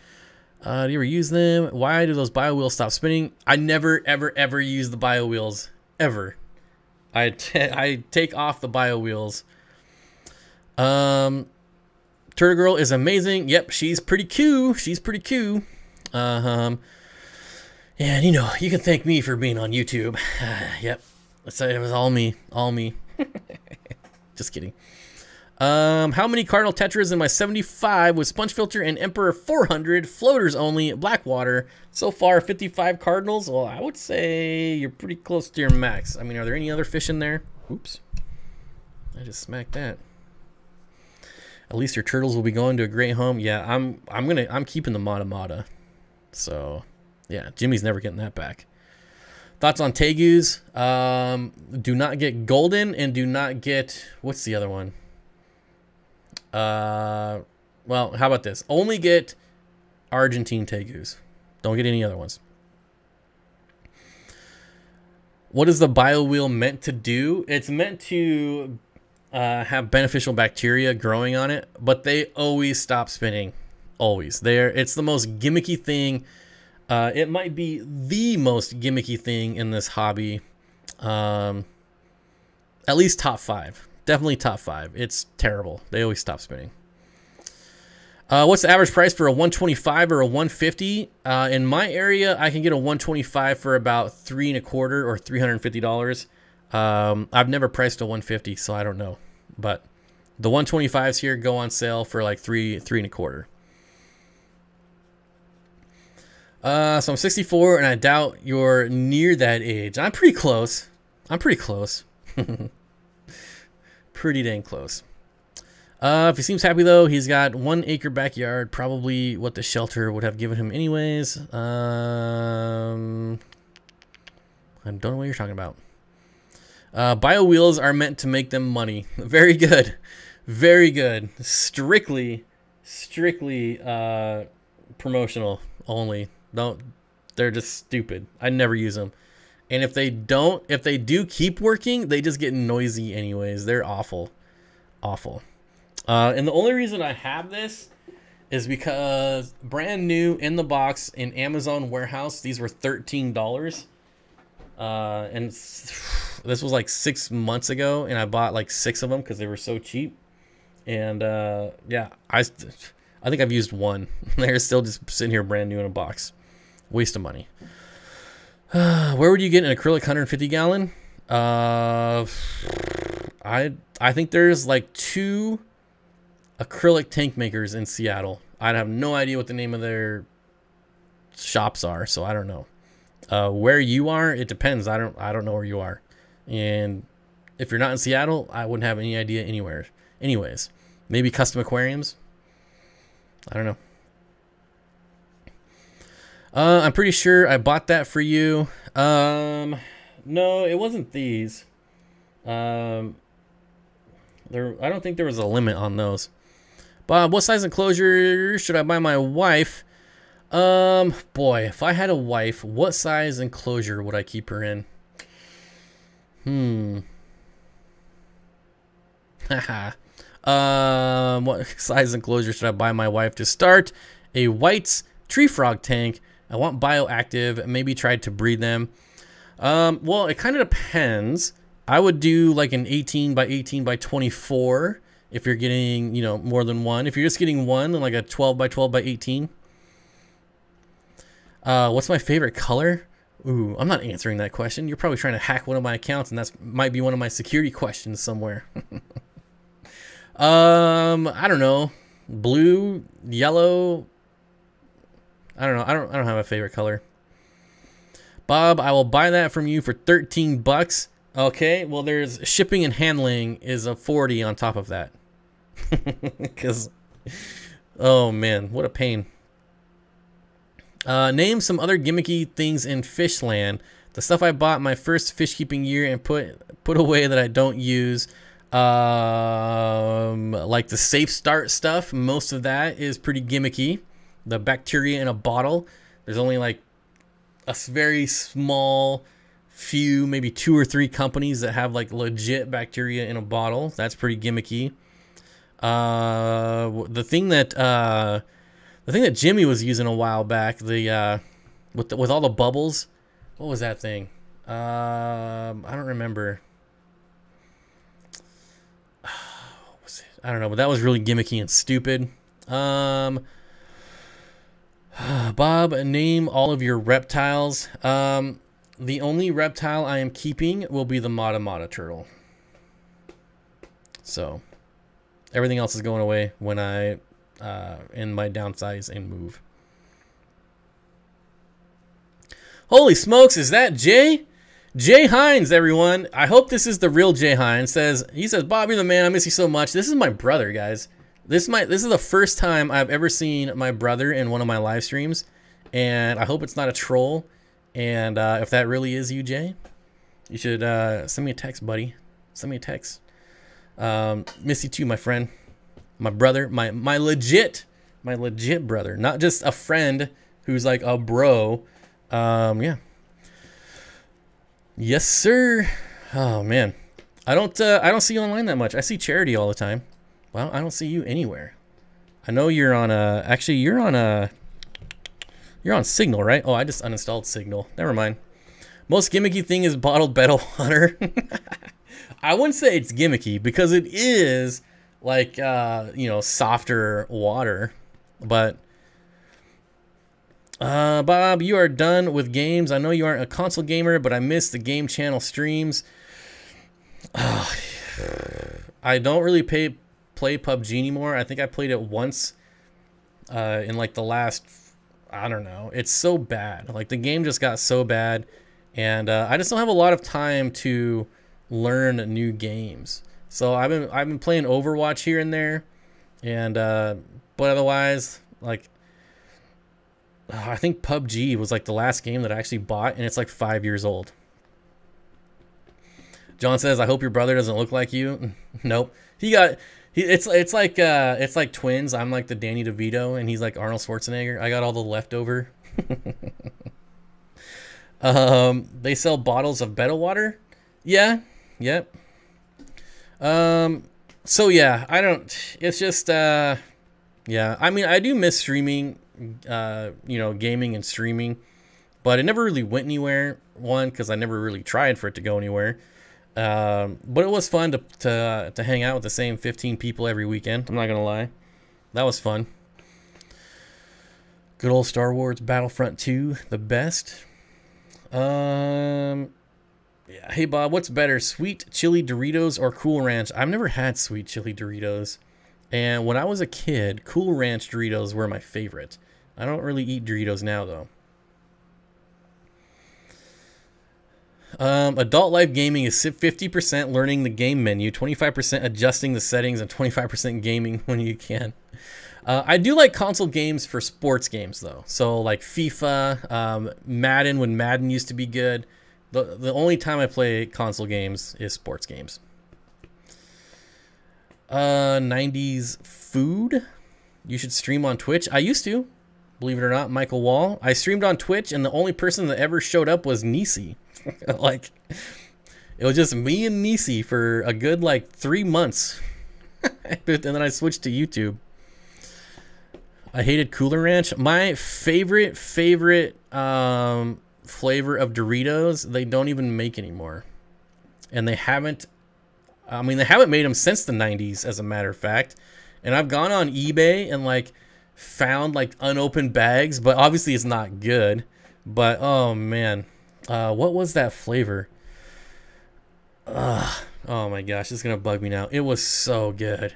Do you ever use them? Why do those bio wheels stop spinning? I never, ever use the bio wheels. Ever. I take off the bio wheels. Turtle girl is amazing. Yep, she's pretty cute. She's pretty cute. And you know, you can thank me for being on YouTube. Yep. It was all me. All me. Just kidding. How many Cardinal Tetras in my 75 with sponge filter and Emperor 400 floaters only, black water? So far, 55 Cardinals. Well, I would say you're pretty close to your max. I mean, are there any other fish in there? Oops. I just smacked that. At least your turtles will be going to a great home. Yeah, I'm keeping the Mata. So, yeah, Jimmy's never getting that back. Thoughts on tegus? Do not get golden and do not get, what's the other one? Well, how about this? Only get Argentine tegus. Don't get any other ones. What is the bio wheel meant to do? It's meant to have beneficial bacteria growing on it, but they always stop spinning. Always. It's the most gimmicky thing. It might be the most gimmicky thing in this hobby. At least top 5. Definitely top 5. It's terrible. They always stop spinning. What's the average price for a 125 or a 150? In my area, I can get a 125 for about $3.25 or $350. I've never priced a 150, so I don't know. But the 125s here go on sale for like $3.25. So I'm 64, and I doubt you're near that age. I'm pretty close. I'm pretty close. Pretty dang close. If he seems happy, though, he's got 1 acre backyard, probably what the shelter would have given him anyways. I don't know what you're talking about. Bio wheels are meant to make them money. Very good. Very good. Strictly promotional only. They're just stupid. I never use them. And if they do keep working, they just get noisy anyways. They're awful. Awful. And the only reason I have this is because brand new in the box in Amazon warehouse, these were $13. And this was like 6 months ago, and I bought like 6 of them because they were so cheap. And yeah, I think I've used 1. They're still just sitting here brand new in a box. Waste of money. Where would you get an acrylic 150 gallon? I think there's like 2 acrylic tank makers in Seattle. I have no idea what the name of their shops are, so I don't know. Where you are, it depends. I don't know where you are. And if you're not in Seattle, I wouldn't have any idea anywhere. Anyways, maybe custom aquariums. I don't know. I'm pretty sure I bought that for you. No, it wasn't these. I don't think there was a limit on those. Bob, what size enclosure should I buy my wife? Boy, if I had a wife, what size enclosure would I keep her in? What size enclosure should I buy my wife to start? A white's tree frog tank. I want bioactive, maybe try to breed them. Well, it kind of depends. I would do like an 18 by 18 by 24 if you're getting, you know, more than one. If you're just getting one, then like a 12 by 12 by 18. What's my favorite color? Ooh, I'm not answering that question. You're probably trying to hack one of my accounts, and that's might be one of my security questions somewhere. I don't know. Blue, yellow. I don't know. I don't have a favorite color. Bob, I will buy that from you for 13 bucks. Okay, well, there's shipping and handling is a 40 on top of that. Because, oh man, what a pain. Name some other gimmicky things in Fishland. The stuff I bought my first fish keeping year and put away that I don't use. Like the safe start stuff. Most of that is pretty gimmicky. The bacteria in a bottle. There's only like a very small few, maybe 2 or 3 companies that have like legit bacteria in a bottle. That's pretty gimmicky. The thing that Jimmy was using a while back, with all the bubbles. What was that thing? I don't remember. What was it? I don't know, but that was really gimmicky and stupid. Bob, name all of your reptiles. The only reptile I am keeping will be the Mata Mata turtle. So, everything else is going away when I in my downsize and move. Holy smokes, is that Jay? Jay Hines, everyone. I hope this is the real Jay Hines. He says, Bob, you're the man. I miss you so much. This is my brother, guys. This is the first time I've ever seen my brother in one of my live streams, and I hope it's not a troll. And if that really is you, Jay, you should send me a text, buddy. Send me a text. Miss you too, my friend, my brother, my legit brother, not just a friend who's like a bro. Yeah. Yes, sir. Oh man, I don't see you online that much. I see Charity all the time. Well, I don't see you anywhere. I know you're on actually you're on Signal, right? Oh, I just uninstalled Signal. Never mind. Most gimmicky thing is bottled Betta water. I wouldn't say it's gimmicky because it is like you know, softer water. But Bob, you are done with games. I know you aren't a console gamer, but I miss the game channel streams. I don't really play PUBG anymore. I think I played it once in like the last, I don't know. It's so bad. Like the game just got so bad, and I just don't have a lot of time to learn new games. So I've been playing Overwatch here and there, and but otherwise, like I think PUBG was like the last game that I actually bought, and it's like 5 years old. John says, I hope your brother doesn't look like you. Nope. It's like twins. I'm like the Danny DeVito, and he's like Arnold Schwarzenegger. I got all the leftover. They sell bottles of Betta water. Yeah. Yep. So yeah, it's just, yeah, I mean, I do miss streaming, you know, gaming and streaming, but it never really went anywhere. One, because I never really tried for it to go anywhere. But it was fun to hang out with the same 15 people every weekend. I'm not gonna lie, that was fun. Good old Star Wars Battlefront 2, the best. Yeah. Hey Bob, what's better, sweet chili Doritos or Cool Ranch? I've never had sweet chili Doritos. And when I was a kid, Cool Ranch Doritos were my favorite. I don't really eat Doritos now, though. Adult life gaming is 50% learning the game menu, 25% adjusting the settings, and 25% gaming when you can. I do like console games for sports games, though. So like FIFA, Madden, when Madden used to be good. The only time I play console games is sports games. 90s food. You should stream on Twitch. I used to, believe it or not, Michael Wall. I streamed on Twitch, and the only person that ever showed up was Nisi. Like, it was just me and Nisi for a good, like, 3 months. And then I switched to YouTube. I hated Cooler Ranch. My favorite flavor of Doritos, they don't even make anymore. And they haven't, I mean, they haven't made them since the 90s, as a matter of fact. And I've gone on eBay and, like, found, like, unopened bags, but obviously it's not good. But, oh, man. What was that flavor? Oh my gosh, it's gonna bug me now. It was so good.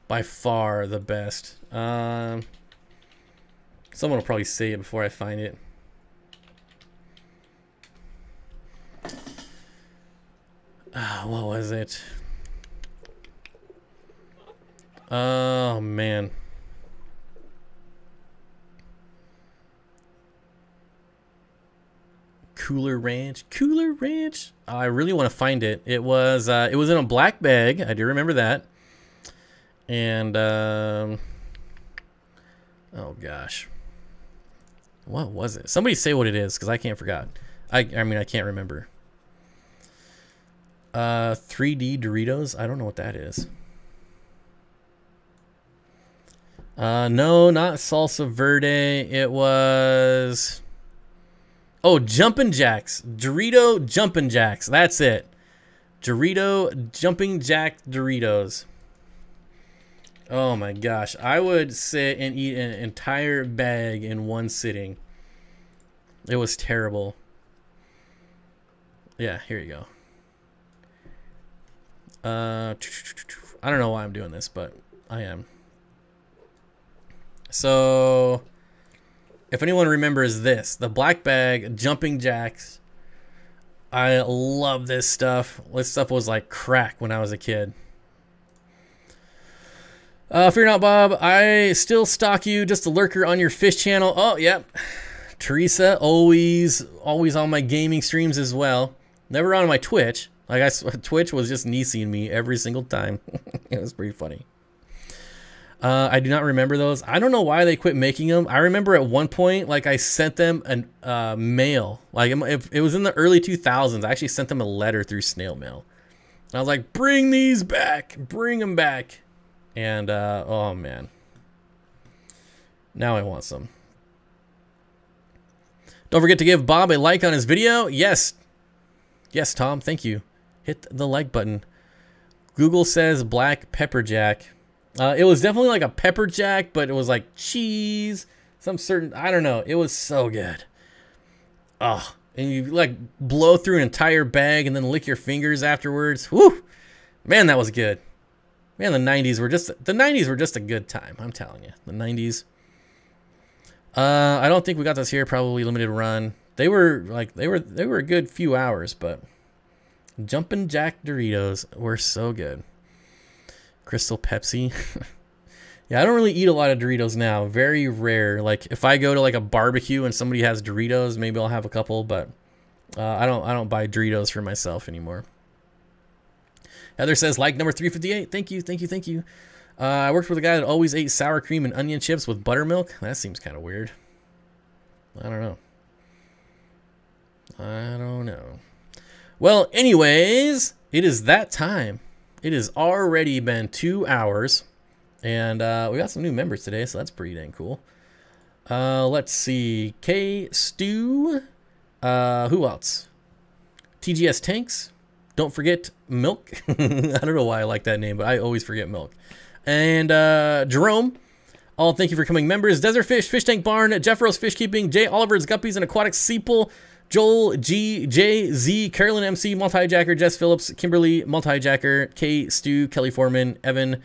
By far the best. Someone will probably say it before I find it. What was it? Oh man. Cooler Ranch. I really want to find it. It was in a black bag. I do remember that. And oh gosh, what was it? Somebody say what it is, because I can't forget. I mean I can't remember. 3D Doritos. I don't know what that is. No, not Salsa Verde. It was. Oh, Jumpin' Jacks. Dorito Jumpin' Jacks. That's it. Dorito Jumping Jack Doritos. Oh my gosh. I would sit and eat an entire bag in one sitting. It was terrible. Yeah, here you go. I don't know why I'm doing this, but I am. So, if anyone remembers this, the black bag, Jumping Jacks. I love this stuff. This stuff was like crack when I was a kid. Fear not, Bob. I still stalk you, just a lurker on your fish channel. Oh, yep. Teresa, always on my gaming streams as well. Never on my Twitch. Like Twitch was just Nisi and me every single time. It was pretty funny. I do not remember those. I don't know why they quit making them. I remember at one point, like I sent them a mail. Like if it was in the early 2000s, I actually sent them a letter through snail mail. And I was like, bring these back, bring them back. And oh man, now I want some. Don't forget to give Bob a like on his video. Yes, Tom, thank you. Hit the like button. Google says black pepper jack. It was definitely like a pepper jack, but it was like cheese, some certain, I don't know. It was so good. Oh, and you like blow through an entire bag and then lick your fingers afterwards. Whew, man, that was good. Man, the 90s were just a good time. I'm telling you, the 90s. I don't think we got this here. Probably limited run. They were a good few hours, but Jumpin' Jack Doritos were so good. Crystal Pepsi. Yeah, I don't really eat a lot of Doritos now. Very rare. Like if I go to like a barbecue and somebody has Doritos, maybe I'll have a couple, but I don't buy Doritos for myself anymore. Heather says like number 358. Thank you. I worked with a guy that always ate sour cream and onion chips with buttermilk. That seems kind of weird. I don't know. Well, anyways, it is that time. It has already been 2 hours, and we got some new members today, so that's pretty dang cool. Let's see. K Stew. Who else? TGS Tanks. Don't forget Milk. I don't know why I like that name, but I always forget Milk. And Jerome. All thank you for becoming members. Desert Fish, Fish Tank Barn, Jeff Rose Fish Keeping, Jay Oliver's Guppies and Aquatics, Seeple, Joel, G, J, Z, Carolyn MC, Multijacker, Jess Phillips, Kimberly, Multijacker, K, Stu, Kelly Foreman, Evan,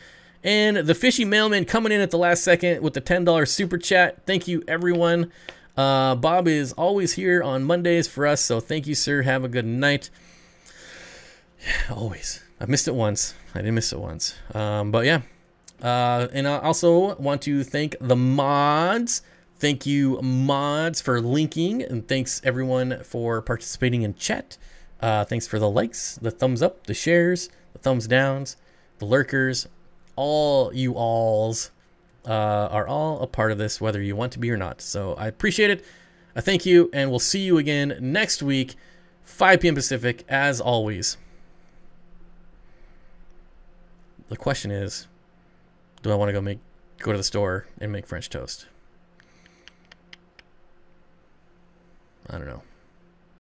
And the fishy mailman coming in at the last second with the $10 super chat. Thank you, everyone. Bob is always here on Mondays for us, so thank you, sir. Have a good night. Always. I missed it once. I didn't miss it once. But yeah. And I also want to thank the mods. Thank you, mods, for linking, and thanks everyone for participating in chat. Thanks for the likes, the thumbs up, the shares, the thumbs downs, the lurkers. All you alls are all a part of this, whether you want to be or not. So I appreciate it. I thank you, and we'll see you again next week, 5 p.m. Pacific, as always. The question is, do I want to go to the store and make French toast? I don't know.